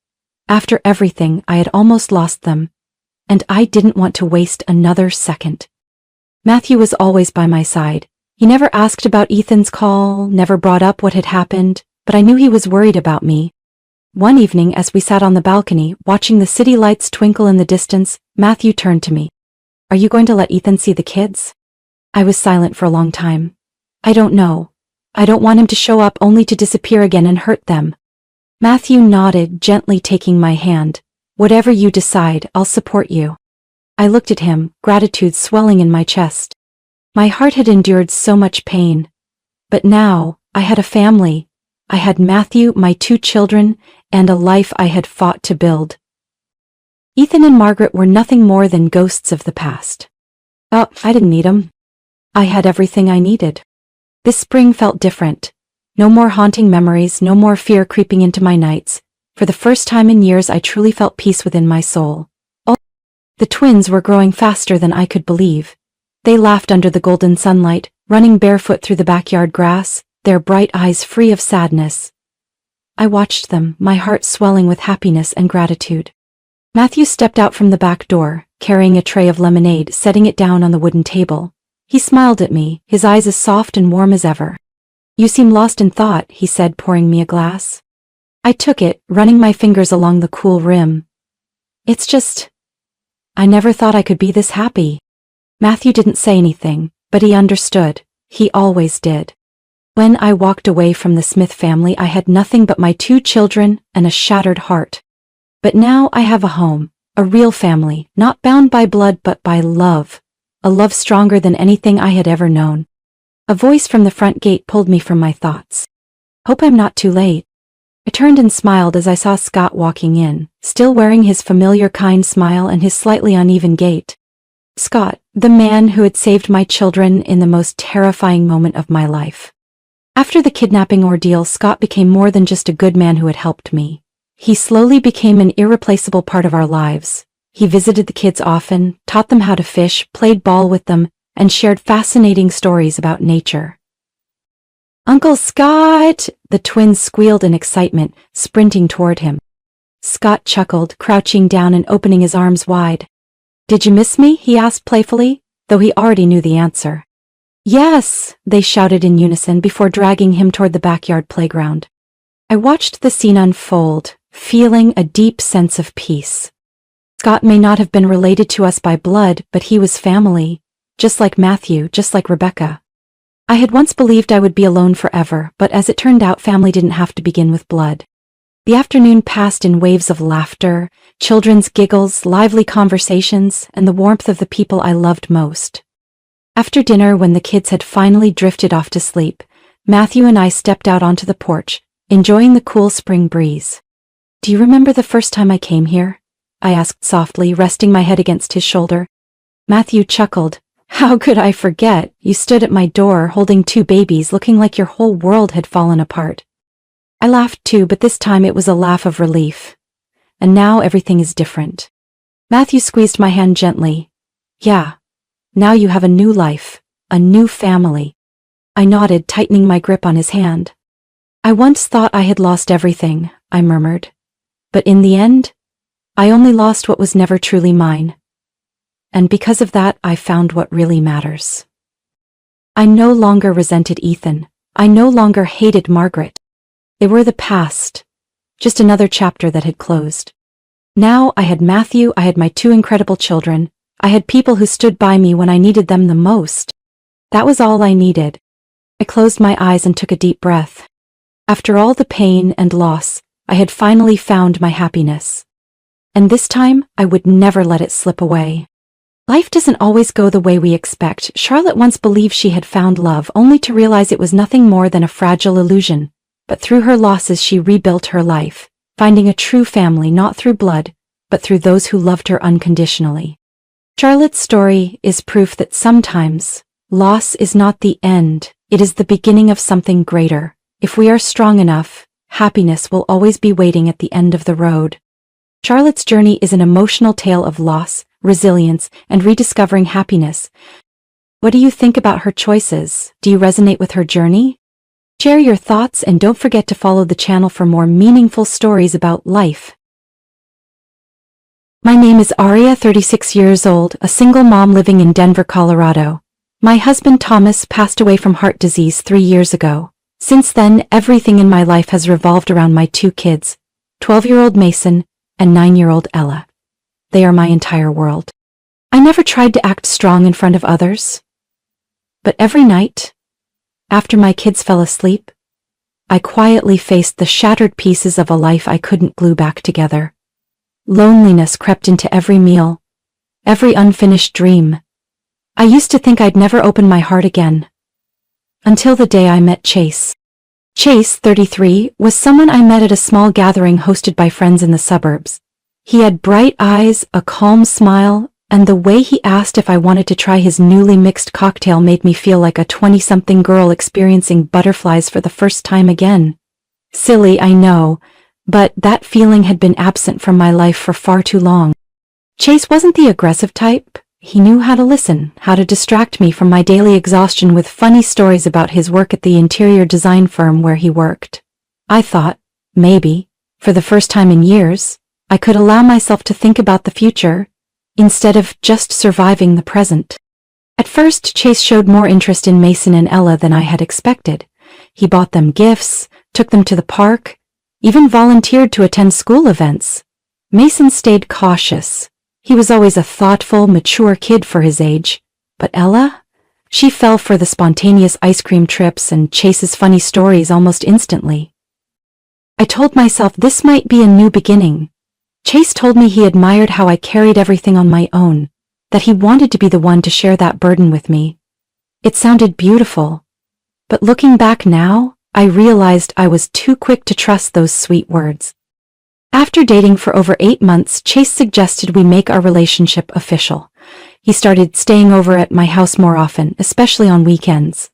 Speaker 1: After everything, I had almost lost them, and I didn't want to waste another second. Matthew was always by my side. He never asked about Ethan's call, never brought up what had happened, but I knew he was worried about me. One evening, as we sat on the balcony, watching the city lights twinkle in the distance, Matthew turned to me. "Are you going to let Ethan see the kids?" I was silent for a long time. "I don't know. I don't want him to show up only to disappear again and hurt them." Matthew nodded, gently taking my hand. Whatever you decide, I'll support you. I looked at him, gratitude swelling in my chest. My heart had endured so much pain. But now, I had a family. I had Matthew, my 2 children, and a life I had fought to build. Ethan and Margaret were nothing more than ghosts of the past. Oh, I didn't need 'em. I had everything I needed. This spring felt different. No more haunting memories, no more fear creeping into my nights. For the first time in years I truly felt peace within my soul. The twins were growing faster than I could believe. They laughed under the golden sunlight, running barefoot through the backyard grass, their bright eyes free of sadness. I watched them, my heart swelling with happiness and gratitude. Matthew stepped out from the back door, carrying a tray of lemonade, setting it down on the wooden table. He smiled at me, his eyes as soft and warm as ever. "You seem lost in thought," he said, pouring me a glass. I took it, running my fingers along the cool rim. "It's just, I never thought I could be this happy." Matthew didn't say anything, but he understood. He always did. When I walked away from the Smith family, I had nothing but my 2 children and a shattered heart. But now I have a home, a real family, not bound by blood but by love, a love stronger than anything I had ever known. A voice from the front gate pulled me from my thoughts. "Hope I'm not too late." I turned and smiled as I saw Scott walking in, still wearing his familiar kind smile and his slightly uneven gait. Scott, the man who had saved my children in the most terrifying moment of my life. After the kidnapping ordeal, Scott became more than just a good man who had helped me. He slowly became an irreplaceable part of our lives. He visited the kids often, taught them how to fish, played ball with them, and shared fascinating stories about nature. "Uncle Scott!" The twins squealed in excitement, sprinting toward him. Scott chuckled, crouching down and opening his arms wide. "Did you miss me?" he asked playfully, though he already knew the answer. "Yes!" they shouted in unison before dragging him toward the backyard playground. I watched the scene unfold, feeling a deep sense of peace. Scott may not have been related to us by blood, but he was family. Just like Matthew, just like Rebecca. I had once believed I would be alone forever, but as it turned out, family didn't have to begin with blood. The afternoon passed in waves of laughter, children's giggles, lively conversations, and the warmth of the people I loved most. After dinner, when the kids had finally drifted off to sleep, Matthew and I stepped out onto the porch, enjoying the cool spring breeze. "Do you remember the first time I came here?" I asked softly, resting my head against his shoulder. Matthew chuckled. "How could I forget? You stood at my door holding 2 babies, looking like your whole world had fallen apart." I laughed too, but this time it was a laugh of relief. "And now everything is different." Matthew squeezed my hand gently. "Yeah, now you have a new life, a new family." I nodded, tightening my grip on his hand. "I once thought I had lost everything," I murmured. "But in the end, I only lost what was never truly mine. And because of that, I found what really matters." I no longer resented Ethan. I no longer hated Margaret. They were the past, just another chapter that had closed. Now I had Matthew, I had my 2 incredible children, I had people who stood by me when I needed them the most. That was all I needed. I closed my eyes and took a deep breath. After all the pain and loss, I had finally found my happiness. And this time, I would never let it slip away. Life doesn't always go the way we expect. Charlotte once believed she had found love, only to realize it was nothing more than a fragile illusion. But through her losses she rebuilt her life, finding a true family not through blood, but through those who loved her unconditionally. Charlotte's story is proof that sometimes, loss is not the end, it is the beginning of something greater. If we are strong enough, happiness will always be waiting at the end of the road. Charlotte's journey is an emotional tale of loss, resilience, and rediscovering happiness. What do you think about her choices? Do you resonate with her journey? Share your thoughts and don't forget to follow the channel for more meaningful stories about life. My name is Aria, 36 years old, a single mom living in Denver, Colorado. My husband Thomas passed away from heart disease 3 years ago. Since then, everything in my life has revolved around my 2 kids, 12-year-old Mason and 9-year-old Ella. They are my entire world. I never tried to act strong in front of others. But every night, after my kids fell asleep, I quietly faced the shattered pieces of a life I couldn't glue back together. Loneliness crept into every meal, every unfinished dream. I used to think I'd never open my heart again. Until the day I met Chase. Chase, 33, was someone I met at a small gathering hosted by friends in the suburbs. He had bright eyes, a calm smile, and the way he asked if I wanted to try his newly mixed cocktail made me feel like a 20-something girl experiencing butterflies for the first time again. Silly, I know, but that feeling had been absent from my life for far too long. Chase wasn't the aggressive type. He knew how to listen, how to distract me from my daily exhaustion with funny stories about his work at the interior design firm where he worked. I thought, maybe, for the first time in years, I could allow myself to think about the future, instead of just surviving the present. At first, Chase showed more interest in Mason and Ella than I had expected. He bought them gifts, took them to the park, even volunteered to attend school events. Mason stayed cautious. He was always a thoughtful, mature kid for his age. But Ella? She fell for the spontaneous ice cream trips and Chase's funny stories almost instantly. I told myself this might be a new beginning. Chase told me he admired how I carried everything on my own, that he wanted to be the one to share that burden with me. It sounded beautiful. But looking back now, I realized I was too quick to trust those sweet words. After dating for over 8 months, Chase suggested we make our relationship official. He started staying over at my house more often, especially on weekends.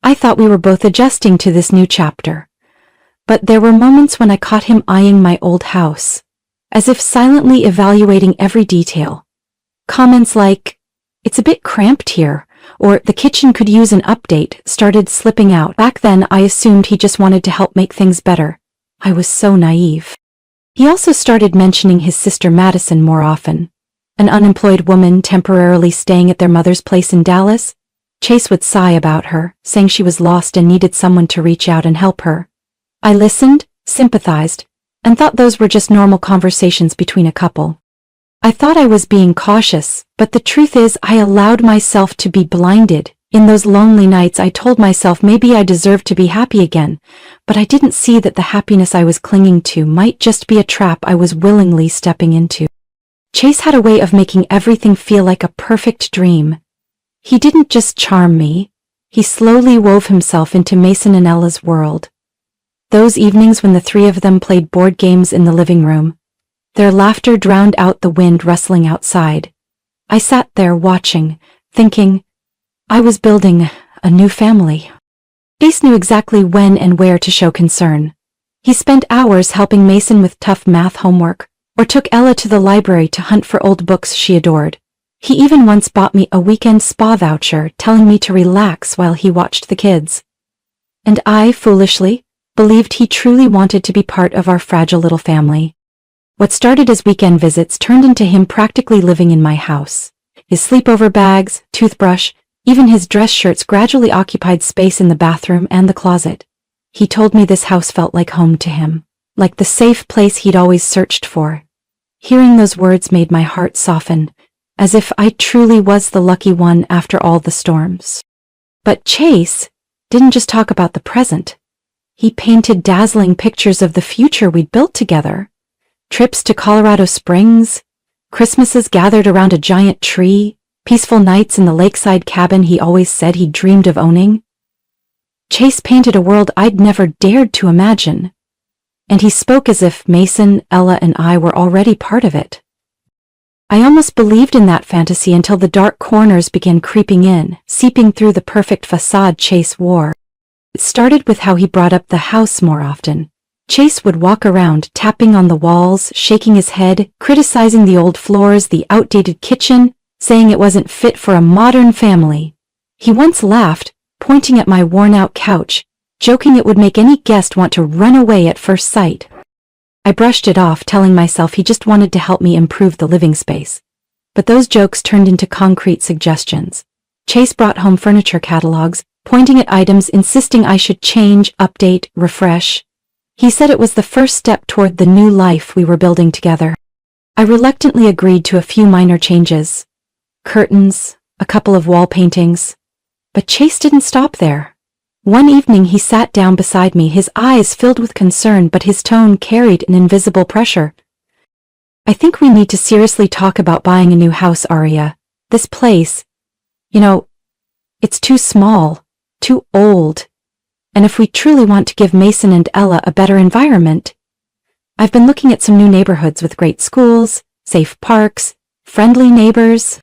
Speaker 1: I thought we were both adjusting to this new chapter. But there were moments when I caught him eyeing my old house, as if silently evaluating every detail. Comments like, "It's a bit cramped here," or "The kitchen could use an update," started slipping out. Back then, I assumed he just wanted to help make things better. I was so naive. He also started mentioning his sister Madison more often. An unemployed woman temporarily staying at their mother's place in Dallas. Chase would sigh about her, saying she was lost and needed someone to reach out and help her. I listened, sympathized, and thought those were just normal conversations between a couple. I thought I was being cautious, but the truth is I allowed myself to be blinded. In those lonely nights I told myself maybe I deserved to be happy again, but I didn't see that the happiness I was clinging to might just be a trap I was willingly stepping into. Chase had a way of making everything feel like a perfect dream. He didn't just charm me, he slowly wove himself into Mason and Ella's world. Those evenings when the three of them played board games in the living room, their laughter drowned out the wind rustling outside. I sat there watching, thinking, I was building a new family. Chase knew exactly when and where to show concern. He spent hours helping Mason with tough math homework, or took Ella to the library to hunt for old books she adored. He even once bought me a weekend spa voucher, telling me to relax while he watched the kids. And I, foolishly, believed he truly wanted to be part of our fragile little family. What started as weekend visits turned into him practically living in my house. His sleepover bags, toothbrush, even his dress shirts gradually occupied space in the bathroom and the closet. He told me this house felt like home to him, like the safe place he'd always searched for. Hearing those words made my heart soften, as if I truly was the lucky one after all the storms. But Chase didn't just talk about the present. He painted dazzling pictures of the future we'd built together. Trips to Colorado Springs, Christmases gathered around a giant tree, peaceful nights in the lakeside cabin he always said he dreamed of owning. Chase painted a world I'd never dared to imagine. And he spoke as if Mason, Ella, and I were already part of it. I almost believed in that fantasy until the dark corners began creeping in, seeping through the perfect facade Chase wore. It started with how he brought up the house more often. Chase would walk around, tapping on the walls, shaking his head, criticizing the old floors, the outdated kitchen, saying it wasn't fit for a modern family. He once laughed, pointing at my worn-out couch, joking it would make any guest want to run away at first sight. I brushed it off, telling myself he just wanted to help me improve the living space. But those jokes turned into concrete suggestions. Chase brought home furniture catalogs, pointing at items, insisting I should change, update, refresh. He said it was the first step toward the new life we were building together. I reluctantly agreed to a few minor changes. Curtains, a couple of wall paintings. But Chase didn't stop there. One evening he sat down beside me, his eyes filled with concern, but his tone carried an invisible pressure. I think we need to seriously talk about buying a new house, Arya. This place, it's too small, too old. And if we truly want to give Mason and Ella a better environment, I've been looking at some new neighborhoods with great schools, safe parks, friendly neighbors.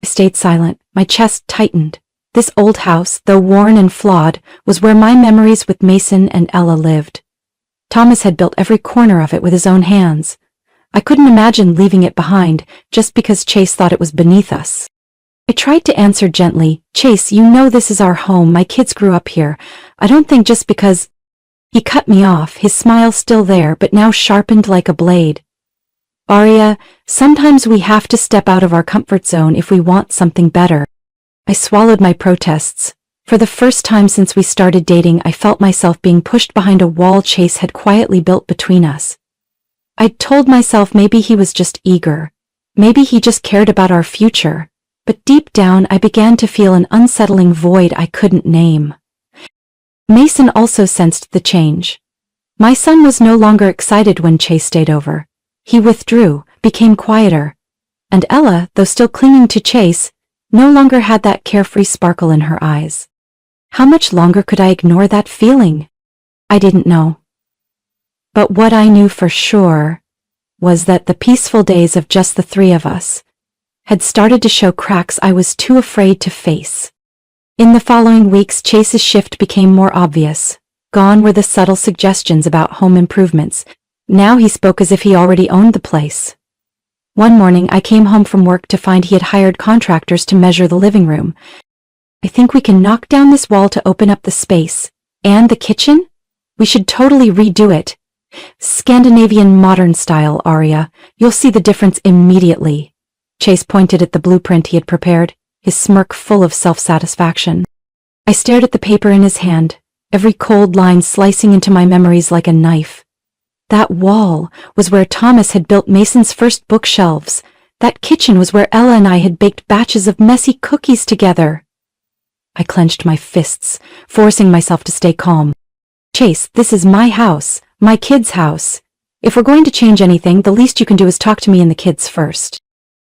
Speaker 1: I stayed silent, my chest tightened. This old house, though worn and flawed, was where my memories with Mason and Ella lived. Thomas had built every corner of it with his own hands. I couldn't imagine leaving it behind just because Chase thought it was beneath us. I tried to answer gently, Chase, you know this is our home, my kids grew up here. I don't think just because... He cut me off, his smile still there, but now sharpened like a blade. Arya, sometimes we have to step out of our comfort zone if we want something better. I swallowed my protests. For the first time since we started dating, I felt myself being pushed behind a wall Chase had quietly built between us. I'd told myself maybe he was just eager. Maybe he just cared about our future. But deep down I began to feel an unsettling void I couldn't name. Mason also sensed the change. My son was no longer excited when Chase stayed over. He withdrew, became quieter. And Ella, though still clinging to Chase, no longer had that carefree sparkle in her eyes. How much longer could I ignore that feeling? I didn't know. But what I knew for sure was that the peaceful days of just the three of us had started to show cracks I was too afraid to face. In the following weeks, Chase's shift became more obvious. Gone were the subtle suggestions about home improvements. Now he spoke as if he already owned the place. One morning I came home from work to find he had hired contractors to measure the living room. I think we can knock down this wall to open up the space. And the kitchen? We should totally redo it. Scandinavian modern style, Arya. You'll see the difference immediately. Chase pointed at the blueprint he had prepared, his smirk full of self-satisfaction. I stared at the paper in his hand, every cold line slicing into my memories like a knife. That wall was where Thomas had built Mason's first bookshelves. That kitchen was where Ella and I had baked batches of messy cookies together. I clenched my fists, forcing myself to stay calm. Chase, this is my house, my kids' house. If we're going to change anything, the least you can do is talk to me and the kids first.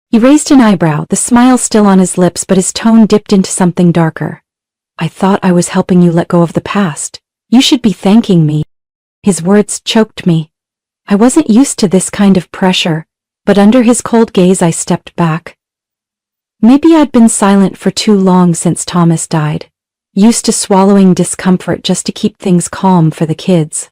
Speaker 1: He raised an eyebrow, the smile still on his lips, but his tone dipped into something darker. I thought I was helping you let go of the past. You should be thanking me. His words choked me. I wasn't used to this kind of pressure, but under his cold gaze I stepped back. Maybe I'd been silent for too long since Thomas died, used to swallowing discomfort just to keep things calm for the kids.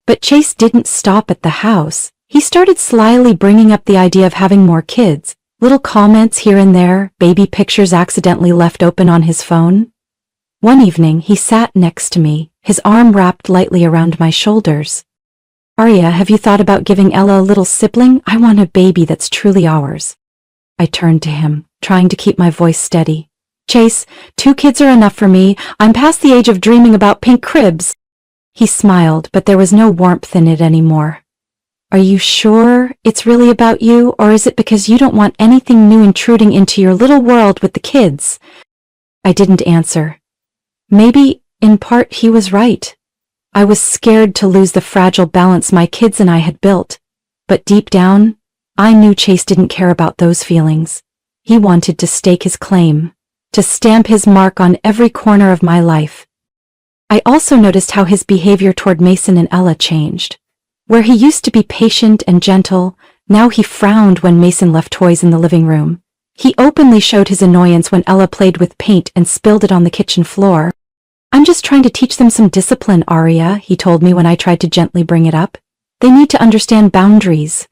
Speaker 1: But Chase didn't stop at the house. He started slyly bringing up the idea of having more kids, little comments here and there, baby pictures accidentally left open on his phone. One evening he sat next to me, his arm wrapped lightly around my shoulders. Arya, have you thought about giving Ella a little sibling? I want a baby that's truly ours. I turned to him, trying to keep my voice steady. Chase, 2 kids are enough for me. I'm past the age of dreaming about pink cribs. He smiled, but there was no warmth in it anymore. Are you sure it's really about you, or is it because you don't want anything new intruding into your little world with the kids? I didn't answer. Maybe, in part, he was right. I was scared to lose the fragile balance my kids and I had built. But deep down, I knew Chase didn't care about those feelings. He wanted to stake his claim, to stamp his mark on every corner of my life. I also noticed how his behavior toward Mason and Ella changed. Where he used to be patient and gentle, now he frowned when Mason left toys in the living room. He openly showed his annoyance when Ella played with paint and spilled it on the kitchen floor. I'm just trying to teach them some discipline, Arya, he told me when I tried to gently bring it up. They need to understand boundaries.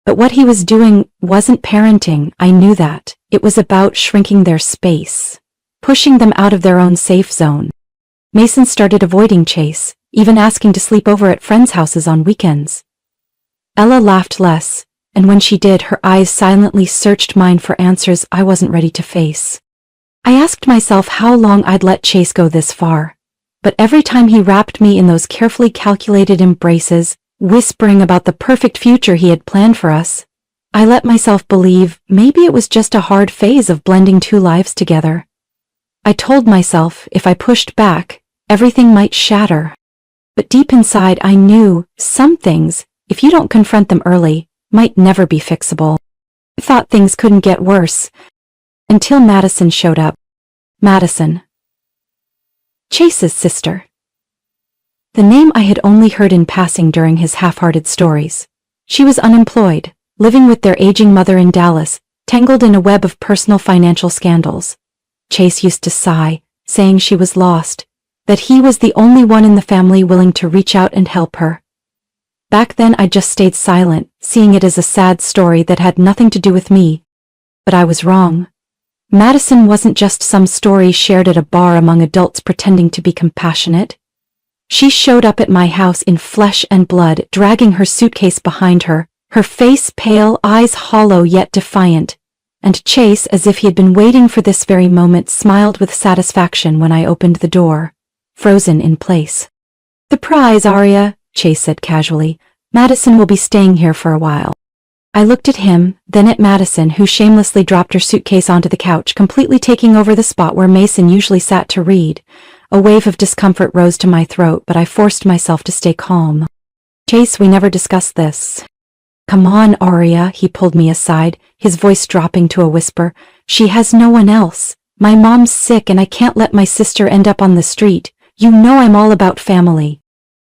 Speaker 1: But what he was doing wasn't parenting, I knew that. It was about shrinking their space, pushing them out of their own safe zone. Mason started avoiding Chase, even asking to sleep over at friends' houses on weekends. Ella laughed less, and when she did, her eyes silently searched mine for answers I wasn't ready to face. I asked myself how long I'd let Chase go this far, but every time he wrapped me in those carefully calculated embraces, whispering about the perfect future he had planned for us, I let myself believe maybe it was just a hard phase of blending 2 lives together. I told myself if I pushed back, Everything might shatter. But deep inside I knew some things, if you don't confront them early, might never be fixable. I thought things couldn't get worse. Until Madison showed up. Madison. Chase's sister. The name I had only heard in passing during his half-hearted stories. She was unemployed, living with their aging mother in Dallas, tangled in a web of personal financial scandals. Chase used to sigh, saying she was lost, that he was the only one in the family willing to reach out and help her. Back then I just stayed silent, seeing it as a sad story that had nothing to do with me. But I was wrong. Madison wasn't just some story shared at a bar among adults pretending to be compassionate. She showed up at my house in flesh and blood, dragging her suitcase behind her, her face pale, eyes hollow yet defiant. And Chase, as if he had been waiting for this very moment, smiled with satisfaction when I opened the door, frozen in place. "Surprise, Arya," Chase said casually. "Madison will be staying here for a while." I looked at him, then at Madison, who shamelessly dropped her suitcase onto the couch, completely taking over the spot where Mason usually sat to read. A wave of discomfort rose to my throat, but I forced myself to stay calm. "Chase, we never discussed this." "Come on, Arya," he pulled me aside, his voice dropping to a whisper. "She has no one else. My mom's sick and I can't let my sister end up on the street. You know I'm all about family."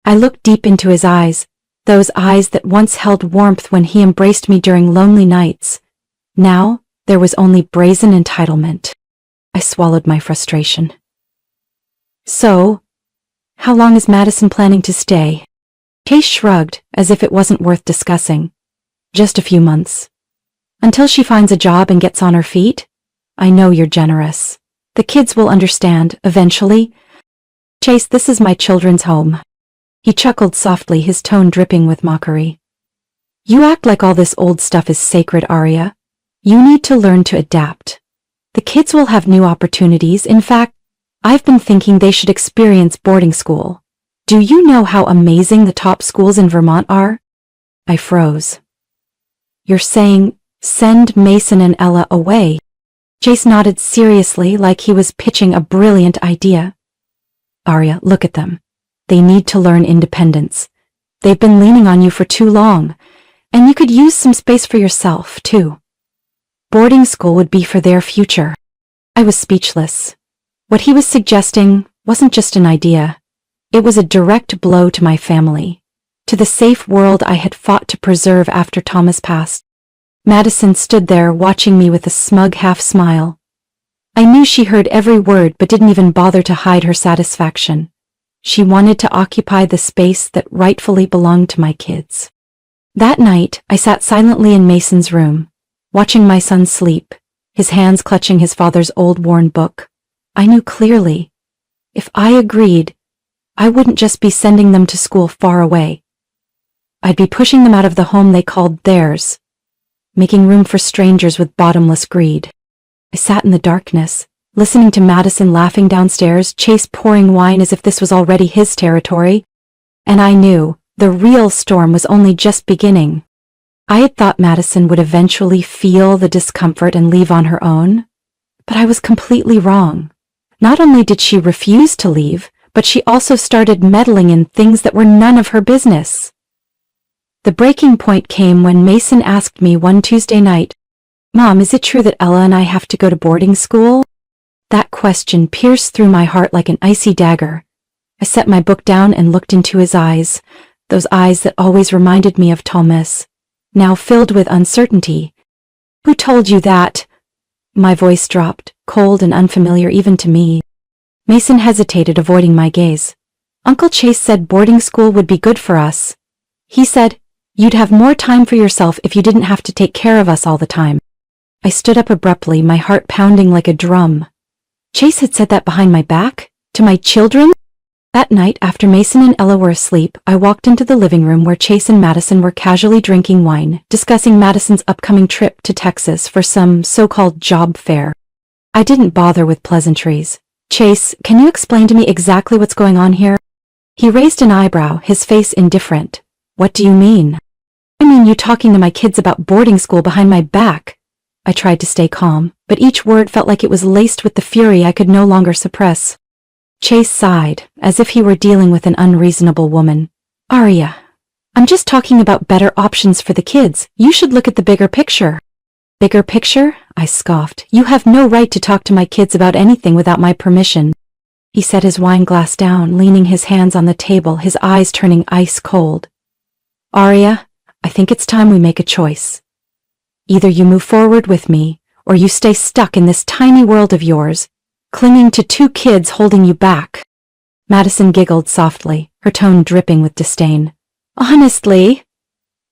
Speaker 1: I looked deep into his eyes, those eyes that once held warmth when he embraced me during lonely nights. Now, there was only brazen entitlement. I swallowed my frustration. "So, how long is Madison planning to stay?" Chase shrugged, as if it wasn't worth discussing. "Just a few months. Until she finds a job and gets on her feet? I know you're generous. The kids will understand, eventually." "Chase, this is my children's home." He chuckled softly, his tone dripping with mockery. "You act like all this old stuff is sacred, Arya. You need to learn to adapt. The kids will have new opportunities. In fact, I've been thinking they should experience boarding school. Do you know how amazing the top schools in Vermont are?" I froze. "You're saying, send Mason and Ella away?" Chase nodded seriously, like he was pitching a brilliant idea. "Arya, look at them. They need to learn independence. They've been leaning on you for too long, and you could use some space for yourself, too. Boarding school would be for their future." I was speechless. What he was suggesting wasn't just an idea. It was a direct blow to my family, to the safe world I had fought to preserve after Thomas passed. Madison stood there watching me with a smug half-smile. I knew she heard every word but didn't even bother to hide her satisfaction. She wanted to occupy the space that rightfully belonged to my kids. That night, I sat silently in Mason's room, watching my son sleep, his hands clutching his father's old worn book. I knew clearly, if I agreed, I wouldn't just be sending them to school far away. I'd be pushing them out of the home they called theirs, making room for strangers with bottomless greed. I sat in the darkness, listening to Madison laughing downstairs, Chase pouring wine as if this was already his territory, and I knew the real storm was only just beginning. I had thought Madison would eventually feel the discomfort and leave on her own, but I was completely wrong. Not only did she refuse to leave, but she also started meddling in things that were none of her business. The breaking point came when Mason asked me one Tuesday night, "Mom, is it true that Ella and I have to go to boarding school?" That question pierced through my heart like an icy dagger. I set my book down and looked into his eyes, those eyes that always reminded me of Thomas, now filled with uncertainty. "Who told you that?" My voice dropped, cold and unfamiliar even to me. Mason hesitated, avoiding my gaze. "Uncle Chase said boarding school would be good for us. He said, you'd have more time for yourself if you didn't have to take care of us all the time." I stood up abruptly, my heart pounding like a drum. Chase had said that behind my back? To my children? That night, after Mason and Ella were asleep, I walked into the living room where Chase and Madison were casually drinking wine, discussing Madison's upcoming trip to Texas for some so-called job fair. I didn't bother with pleasantries. "Chase, can you explain to me exactly what's going on here?" He raised an eyebrow, his face indifferent. "What do you mean?" "I mean you talking to my kids about boarding school behind my back." I tried to stay calm, but each word felt like it was laced with the fury I could no longer suppress. Chase sighed, as if he were dealing with an unreasonable woman. Arya, I'm just talking about better options for the kids. You should look at the bigger picture. Bigger picture? I scoffed. You have no right to talk to my kids about anything without my permission. He set his wine glass down, leaning his hands on the table, his eyes turning ice cold. Arya, I think it's time we make a choice. Either you move forward with me, or you stay stuck in this tiny world of yours, clinging to two kids holding you back. Madison giggled softly, her tone dripping with disdain. Honestly,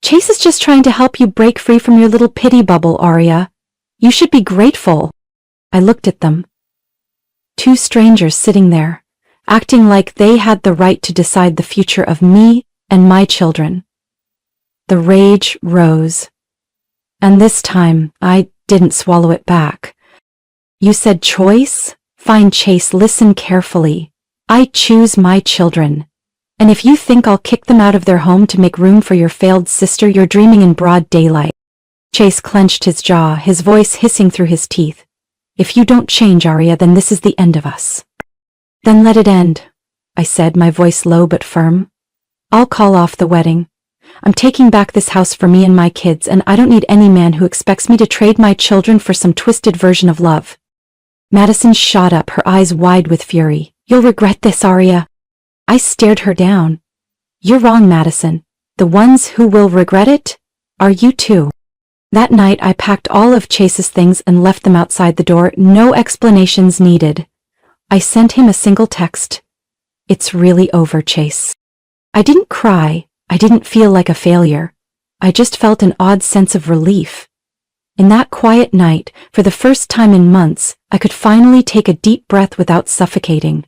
Speaker 1: Chase is just trying to help you break free from your little pity bubble, Arya. You should be grateful. I looked at them. Two strangers sitting there, acting like they had the right to decide the future of me and my children. The rage rose. And this time, I didn't swallow it back. You said choice? Fine, Chase, listen carefully. I choose my children. And if you think I'll kick them out of their home to make room for your failed sister, you're dreaming in broad daylight. Chase clenched his jaw, his voice hissing through his teeth. If you don't change, Arya, then this is the end of us. Then let it end, I said, my voice low but firm. I'll call off the wedding. I'm taking back this house for me and my kids, and I don't need any man who expects me to trade my children for some twisted version of love. Madison shot up, her eyes wide with fury. You'll regret this, Arya. I stared her down. You're wrong, Madison. The ones who will regret it are you two. That night I packed all of Chase's things and left them outside the door, no explanations needed. I sent him a single text. It's really over, Chase. I didn't cry. I didn't feel like a failure. I just felt an odd sense of relief. In that quiet night, for the first time in months, I could finally take a deep breath without suffocating.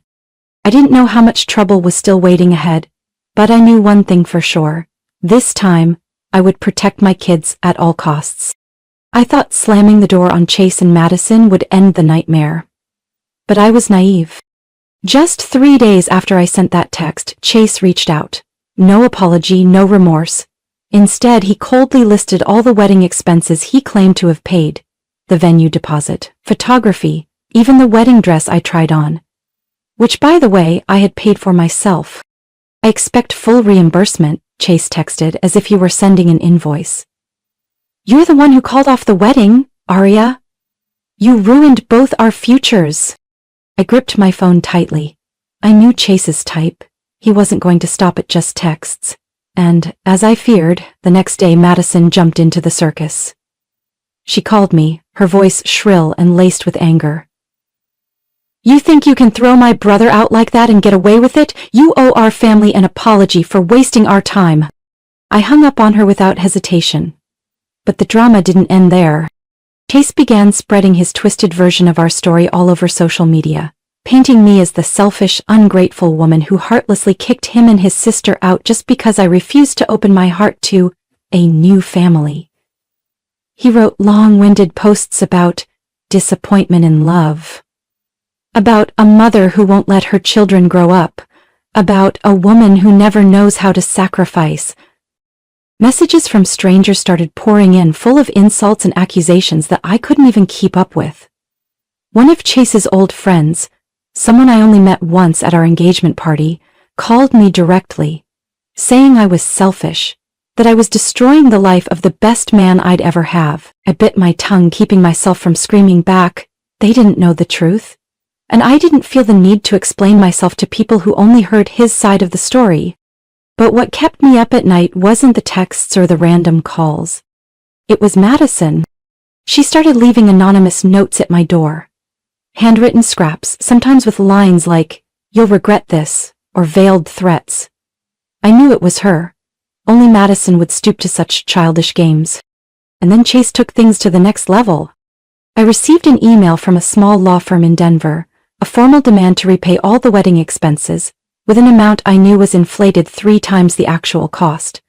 Speaker 1: I didn't know how much trouble was still waiting ahead, but I knew one thing for sure. This time, I would protect my kids at all costs. I thought slamming the door on Chase and Madison would end the nightmare. But I was naive. Just 3 days after I sent that text, Chase reached out. No apology, no remorse. Instead, he coldly listed all the wedding expenses he claimed to have paid. The venue deposit, photography, even the wedding dress I tried on. Which, by the way, I had paid for myself. I expect full reimbursement, Chase texted, as if he were sending an invoice. You're the one who called off the wedding, Arya. You ruined both our futures. I gripped my phone tightly. I knew Chase's type. He wasn't going to stop at just texts. And, as I feared, the next day Madison jumped into the circus. She called me, her voice shrill and laced with anger. You think you can throw my brother out like that and get away with it? You owe our family an apology for wasting our time. I hung up on her without hesitation. But the drama didn't end there. Chase began spreading his twisted version of our story all over social media, painting me as the selfish, ungrateful woman who heartlessly kicked him and his sister out just because I refused to open my heart to a new family. He wrote long-winded posts about disappointment in love, about a mother who won't let her children grow up, about a woman who never knows how to sacrifice. Messages from strangers started pouring in, full of insults and accusations that I couldn't even keep up with. One of Chase's old friends, someone I only met once at our engagement party, called me directly, saying I was selfish, that I was destroying the life of the best man I'd ever have. I bit my tongue, keeping myself from screaming back. They didn't know the truth. And I didn't feel the need to explain myself to people who only heard his side of the story. But what kept me up at night wasn't the texts or the random calls. It was Madison. She started leaving anonymous notes at my door. Handwritten scraps, sometimes with lines like, "You'll regret this," or veiled threats. I knew it was her. Only Madison would stoop to such childish games. And then Chase took things to the next level. I received an email from a small law firm in Denver, a formal demand to repay all the wedding expenses, with an amount I knew was inflated 3 times the actual cost.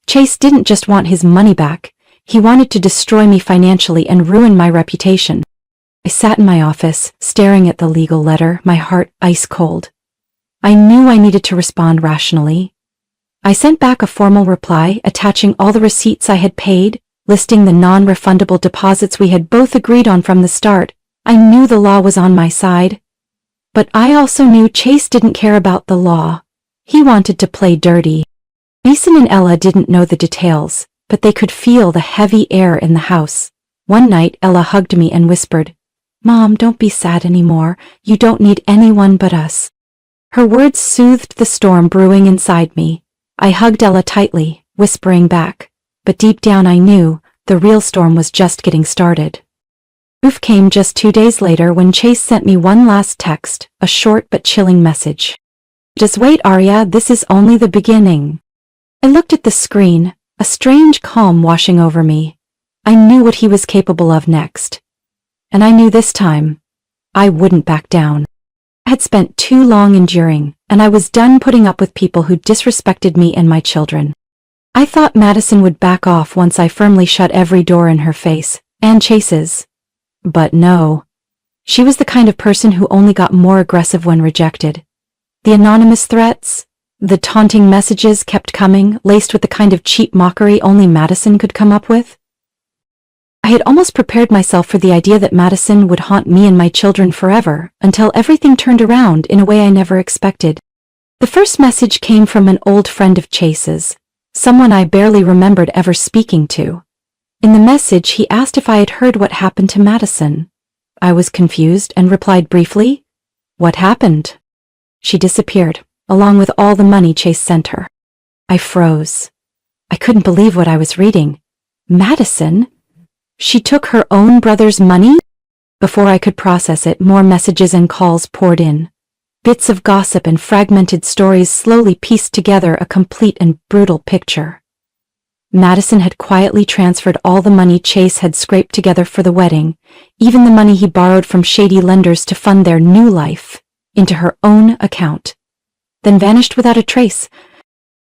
Speaker 1: Chase didn't just want his money back, he wanted to destroy me financially and ruin my reputation. I sat in my office, staring at the legal letter, my heart ice cold. I knew I needed to respond rationally. I sent back a formal reply, attaching all the receipts I had paid, listing the non-refundable deposits we had both agreed on from the start. I knew the law was on my side. But I also knew Chase didn't care about the law. He wanted to play dirty. Mason and Ella didn't know the details, but they could feel the heavy air in the house. One night, Ella hugged me and whispered, "Mom, don't be sad anymore. You don't need anyone but us." Her words soothed the storm brewing inside me. I hugged Ella tightly, whispering back, but deep down I knew the real storm was just getting started. Proof came just 2 days later when Chase sent me one last text, a short but chilling message. "Just wait, Arya, this is only the beginning." I looked at the screen, a strange calm washing over me. I knew what he was capable of next. And I knew this time, I wouldn't back down. I had spent too long enduring, and I was done putting up with people who disrespected me and my children. I thought Madison would back off once I firmly shut every door in her face, and Chase's. But no. She was the kind of person who only got more aggressive when rejected. The anonymous threats, the taunting messages kept coming, laced with the kind of cheap mockery only Madison could come up with. I had almost prepared myself for the idea that Madison would haunt me and my children forever, until everything turned around in a way I never expected. The first message came from an old friend of Chase's, someone I barely remembered ever speaking to. In the message, he asked if I had heard what happened to Madison. I was confused and replied briefly, "What happened?" She disappeared, along with all the money Chase sent her. I froze. I couldn't believe what I was reading. Madison? She took her own brother's money? Before I could process it, more messages and calls poured in. Bits of gossip and fragmented stories slowly pieced together a complete and brutal picture. Madison had quietly transferred all the money Chase had scraped together for the wedding, even the money he borrowed from shady lenders to fund their new life, into her own account, then vanished without a trace.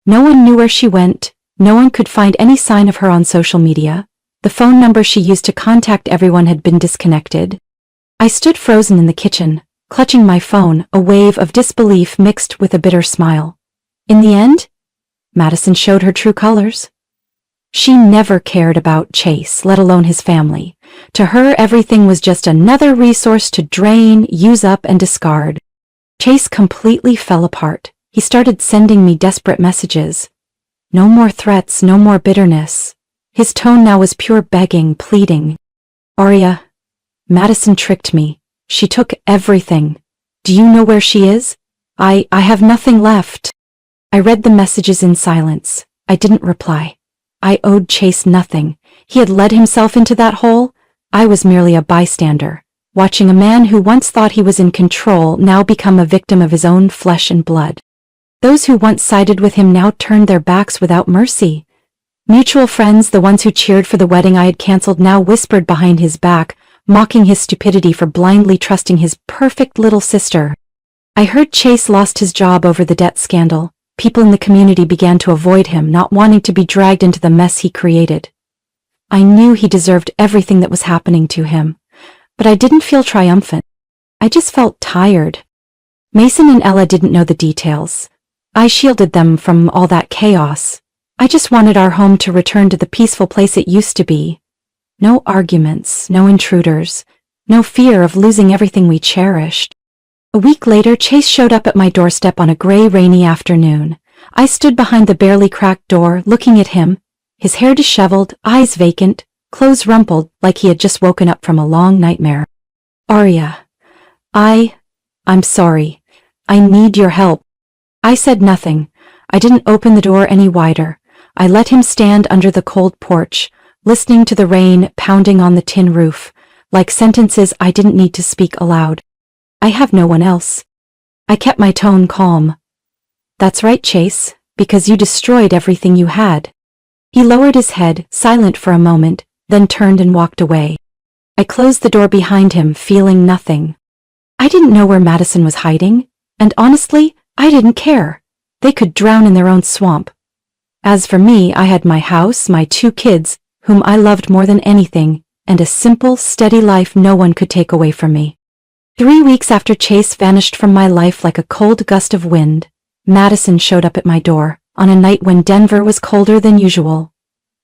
Speaker 1: No one knew where she went, no one could find any sign of her on social media. The phone number she used to contact everyone had been disconnected. I stood frozen in the kitchen, clutching my phone, a wave of disbelief mixed with a bitter smile. In the end, Madison showed her true colors. She never cared about Chase, let alone his family. To her, everything was just another resource to drain, use up, and discard. Chase completely fell apart. He started sending me desperate messages. No more threats, no more bitterness. His tone now was pure begging, pleading. "Arya, Madison tricked me. She took everything. Do you know where she is? I have nothing left." I read the messages in silence. I didn't reply. I owed Chase nothing. He had led himself into that hole. I was merely a bystander, watching a man who once thought he was in control now become a victim of his own flesh and blood. Those who once sided with him now turned their backs without mercy. Mutual friends, the ones who cheered for the wedding I had canceled, now whispered behind his back, mocking his stupidity for blindly trusting his perfect little sister. I heard Chase lost his job over the debt scandal. People in the community began to avoid him, not wanting to be dragged into the mess he created. I knew he deserved everything that was happening to him, but I didn't feel triumphant. I just felt tired. Mason and Ella didn't know the details. I shielded them from all that chaos. I just wanted our home to return to the peaceful place it used to be. No arguments, no intruders, no fear of losing everything we cherished. A week later, Chase showed up at my doorstep on a gray, rainy afternoon. I stood behind the barely cracked door, looking at him, his hair disheveled, eyes vacant, clothes rumpled like he had just woken up from a long nightmare. "Arya, I'm sorry. I need your help." I said nothing. I didn't open the door any wider. I let him stand under the cold porch, listening to the rain pounding on the tin roof, like sentences I didn't need to speak aloud. "I have no one else." I kept my tone calm. "That's right, Chase, because you destroyed everything you had." He lowered his head, silent for a moment, then turned and walked away. I closed the door behind him, feeling nothing. I didn't know where Madison was hiding, and honestly, I didn't care. They could drown in their own swamp. As for me, I had my house, my 2 kids, whom I loved more than anything, and a simple, steady life no one could take away from me. 3 weeks after Chase vanished from my life like a cold gust of wind, Madison showed up at my door, on a night when Denver was colder than usual.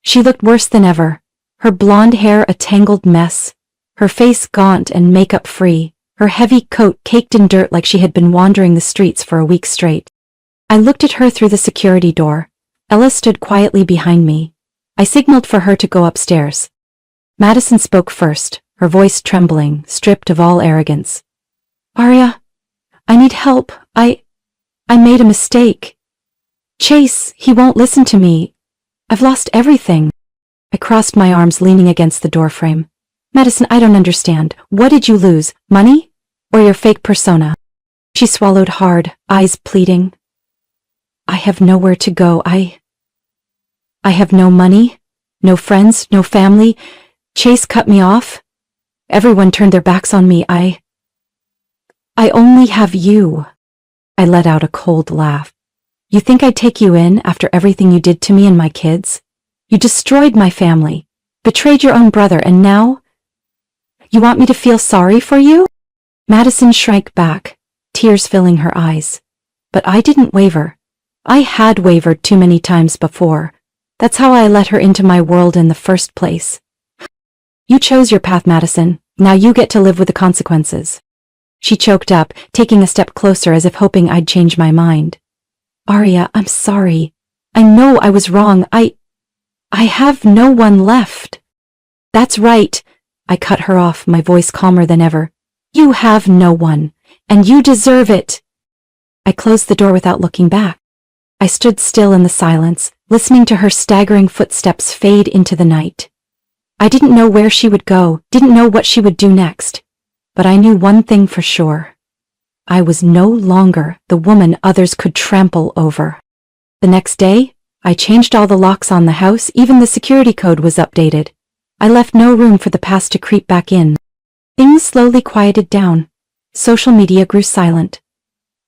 Speaker 1: She looked worse than ever, her blonde hair a tangled mess, her face gaunt and makeup-free, her heavy coat caked in dirt like she had been wandering the streets for a week straight. I looked at her through the security door. Ella stood quietly behind me. I signaled for her to go upstairs. Madison spoke first, her voice trembling, stripped of all arrogance. "Aria, I need help. I made a mistake. Chase, he won't listen to me. I've lost everything." I crossed my arms, leaning against the doorframe. "Madison, I don't understand. What did you lose? Money? Or your fake persona?" She swallowed hard, eyes pleading. "I have nowhere to go. I have no money, no friends, no family. Chase cut me off. Everyone turned their backs on me. I only have you." I let out a cold laugh. "You think I'd take you in after everything you did to me and my kids? You destroyed my family, betrayed your own brother, and now you want me to feel sorry for you?" Madison shrank back, tears filling her eyes. But I didn't waver. I had wavered too many times before. That's how I let her into my world in the first place. "You chose your path, Madison. Now you get to live with the consequences." She choked up, taking a step closer as if hoping I'd change my mind. "Aria, I'm sorry. I know I was wrong. I have no one left." "That's right." I cut her off, my voice calmer than ever. "You have no one, and you deserve it." I closed the door without looking back. I stood still in the silence, listening to her staggering footsteps fade into the night. I didn't know where she would go, didn't know what she would do next. But I knew one thing for sure. I was no longer the woman others could trample over. The next day, I changed all the locks on the house, even the security code was updated. I left no room for the past to creep back in. Things slowly quieted down. Social media grew silent.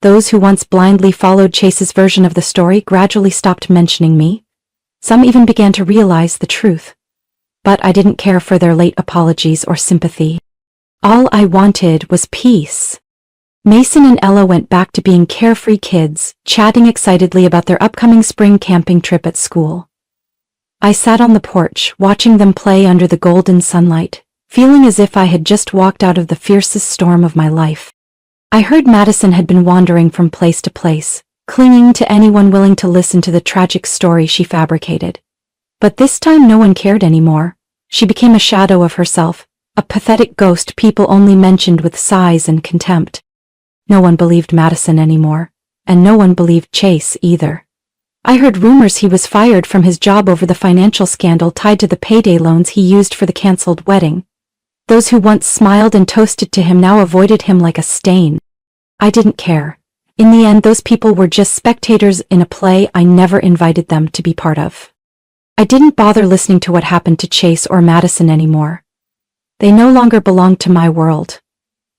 Speaker 1: Those who once blindly followed Chase's version of the story gradually stopped mentioning me. Some even began to realize the truth. But I didn't care for their late apologies or sympathy. All I wanted was peace. Mason and Ella went back to being carefree kids, chatting excitedly about their upcoming spring camping trip at school. I sat on the porch, watching them play under the golden sunlight, feeling as if I had just walked out of the fiercest storm of my life. I heard Madison had been wandering from place to place, clinging to anyone willing to listen to the tragic story she fabricated. But this time no one cared anymore. She became a shadow of herself, a pathetic ghost people only mentioned with sighs and contempt. No one believed Madison anymore, and no one believed Chase either. I heard rumors he was fired from his job over the financial scandal tied to the payday loans he used for the cancelled wedding. Those who once smiled and toasted to him now avoided him like a stain. I didn't care. In the end, those people were just spectators in a play I never invited them to be part of. I didn't bother listening to what happened to Chase or Madison anymore. They no longer belonged to my world.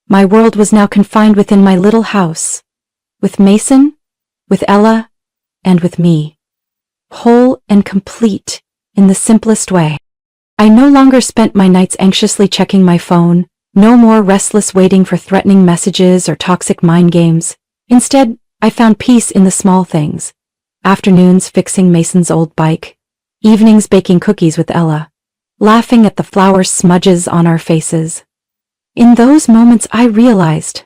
Speaker 1: My world was now confined within my little house, with Mason, with Ella, and with me. Whole and complete, in the simplest way. I no longer spent my nights anxiously checking my phone, no more restless waiting for threatening messages or toxic mind games. Instead, I found peace in the small things. Afternoons fixing Mason's old bike, evenings baking cookies with Ella, laughing at the flour smudges on our faces. In those moments I realized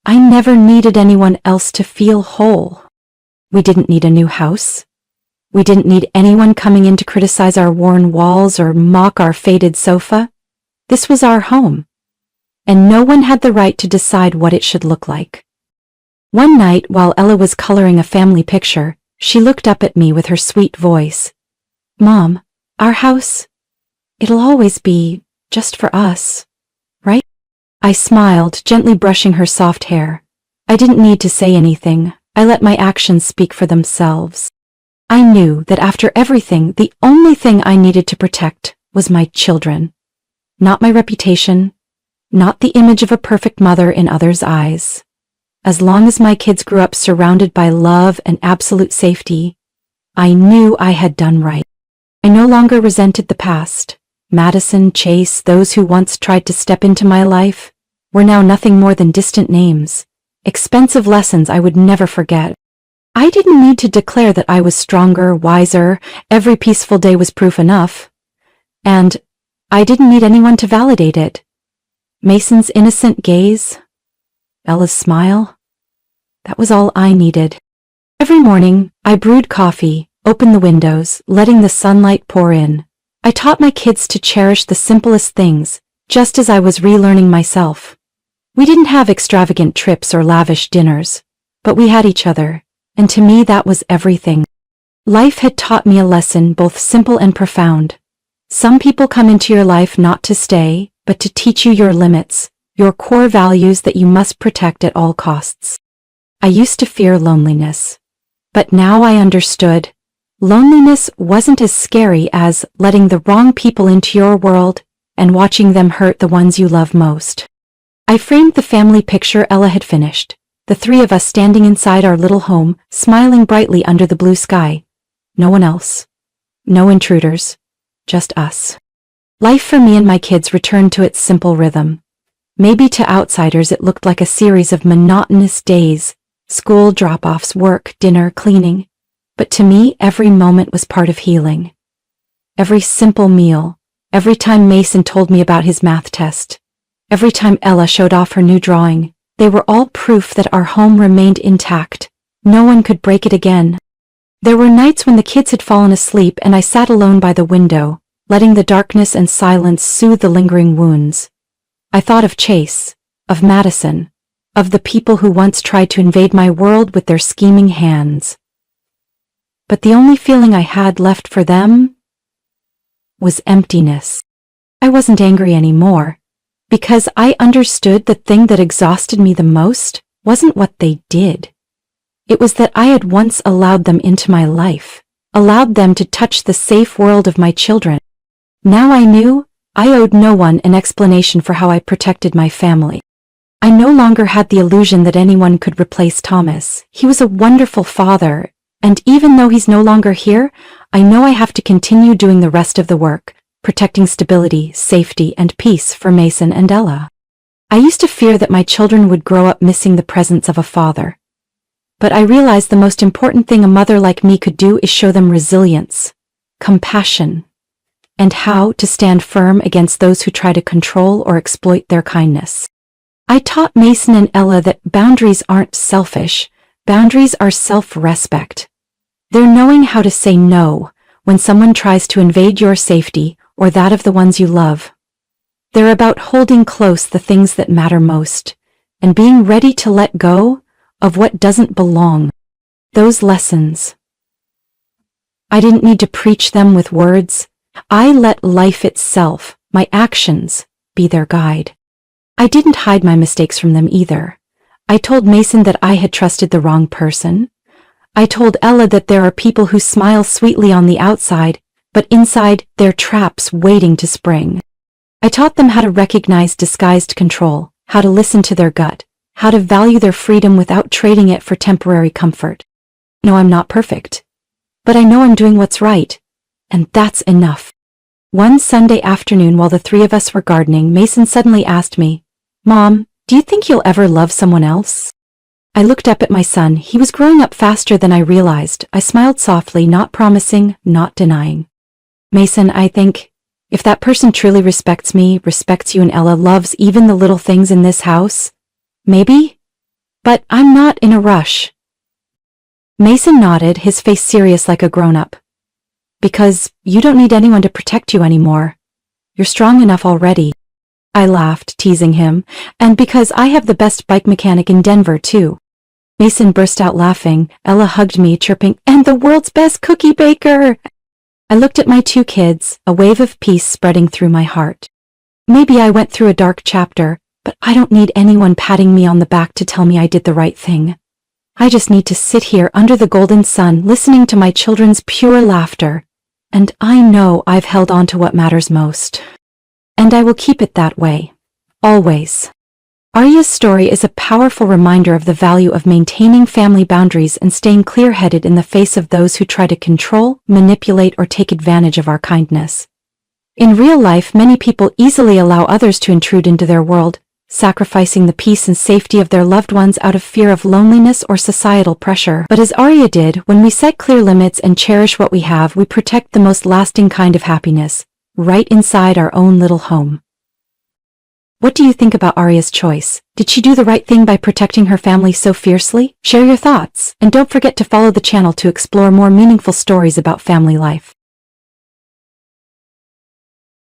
Speaker 1: I never needed anyone else to feel whole. We didn't need a new house. We didn't need anyone coming in to criticize our worn walls or mock our faded sofa. This was our home, and no one had the right to decide what it should look like. One night, while Ella was coloring a family picture, she looked up at me with her sweet voice. "Mom, our house, it'll always be just for us, right?" I smiled, gently brushing her soft hair. I didn't need to say anything. I let my actions speak for themselves. I knew that after everything, the only thing I needed to protect was my children. Not my reputation, not the image of a perfect mother in others' eyes. As long as my kids grew up surrounded by love and absolute safety, I knew I had done right. I no longer resented the past. Madison, Chase, those who once tried to step into my life, were now nothing more than distant names, expensive lessons I would never forget. I didn't need to declare that I was stronger, wiser. Every peaceful day was proof enough. And I didn't need anyone to validate it. Mason's innocent gaze, Ella's smile. That was all I needed. Every morning, I brewed coffee, opened the windows, letting the sunlight pour in. I taught my kids to cherish the simplest things, just as I was relearning myself. We didn't have extravagant trips or lavish dinners, but we had each other, and to me that was everything. Life had taught me a lesson both simple and profound. Some people come into your life not to stay, but to teach you your limits, your core values that you must protect at all costs. I used to fear loneliness, but now I understood. Loneliness wasn't as scary as letting the wrong people into your world and watching them hurt the ones you love most. I framed the family picture Ella had finished, the three of us standing inside our little home, smiling brightly under the blue sky. No one else. No intruders. Just us. Life for me and my kids returned to its simple rhythm. Maybe to outsiders it looked like a series of monotonous days, school drop-offs, work, dinner, cleaning. But to me, every moment was part of healing. Every simple meal, every time Mason told me about his math test, every time Ella showed off her new drawing, they were all proof that our home remained intact. No one could break it again. There were nights when the kids had fallen asleep and I sat alone by the window, letting the darkness and silence soothe the lingering wounds. I thought of Chase, of Madison, of the people who once tried to invade my world with their scheming hands. But the only feeling I had left for them was emptiness. I wasn't angry anymore, because I understood the thing that exhausted me the most wasn't what they did. It was that I had once allowed them into my life, allowed them to touch the safe world of my children. Now I knew I owed no one an explanation for how I protected my family. I no longer had the illusion that anyone could replace Thomas. He was a wonderful father, and even though he's no longer here, I know I have to continue doing the rest of the work, protecting stability, safety, and peace for Mason and Ella. I used to fear that my children would grow up missing the presence of a father. But I realized the most important thing a mother like me could do is show them resilience, compassion, and how to stand firm against those who try to control or exploit their kindness. I taught Mason and Ella that boundaries aren't selfish, boundaries are self-respect. They're knowing how to say no when someone tries to invade your safety or that of the ones you love. They're about holding close the things that matter most and being ready to let go of what doesn't belong. Those lessons, I didn't need to preach them with words. I let life itself, my actions, be their guide. I didn't hide my mistakes from them either. I told Mason that I had trusted the wrong person. I told Ella that there are people who smile sweetly on the outside, but inside they're traps waiting to spring. I taught them how to recognize disguised control, how to listen to their gut, how to value their freedom without trading it for temporary comfort. No, I'm not perfect, but I know I'm doing what's right, and that's enough. One Sunday afternoon while the three of us were gardening, Mason suddenly asked me, "Mom, do you think you'll ever love someone else?" I looked up at my son. He was growing up faster than I realized. I smiled softly, not promising, not denying. "Mason, I think, if that person truly respects me, respects you and Ella, loves even the little things in this house, maybe? But I'm not in a rush." Mason nodded, his face serious like a grown-up. "Because you don't need anyone to protect you anymore. You're strong enough already." I laughed, teasing him, "And because I have the best bike mechanic in Denver, too." Mason burst out laughing. Ella hugged me, chirping, "And the world's best cookie baker!" I looked at my two kids, a wave of peace spreading through my heart. Maybe I went through a dark chapter, but I don't need anyone patting me on the back to tell me I did the right thing. I just need to sit here under the golden sun, listening to my children's pure laughter. And I know I've held on to what matters most. And I will keep it that way. Always. Arya's story is a powerful reminder of the value of maintaining family boundaries and staying clear-headed in the face of those who try to control, manipulate, or take advantage of our kindness. In real life, many people easily allow others to intrude into their world, sacrificing the peace and safety of their loved ones out of fear of loneliness or societal pressure. But as Arya did, when we set clear limits and cherish what we have, we protect the most lasting kind of happiness, right inside our own little home. What do you think about Arya's choice? Did she do the right thing by protecting her family so fiercely? Share your thoughts, and don't forget to follow the channel to explore more meaningful stories about family life.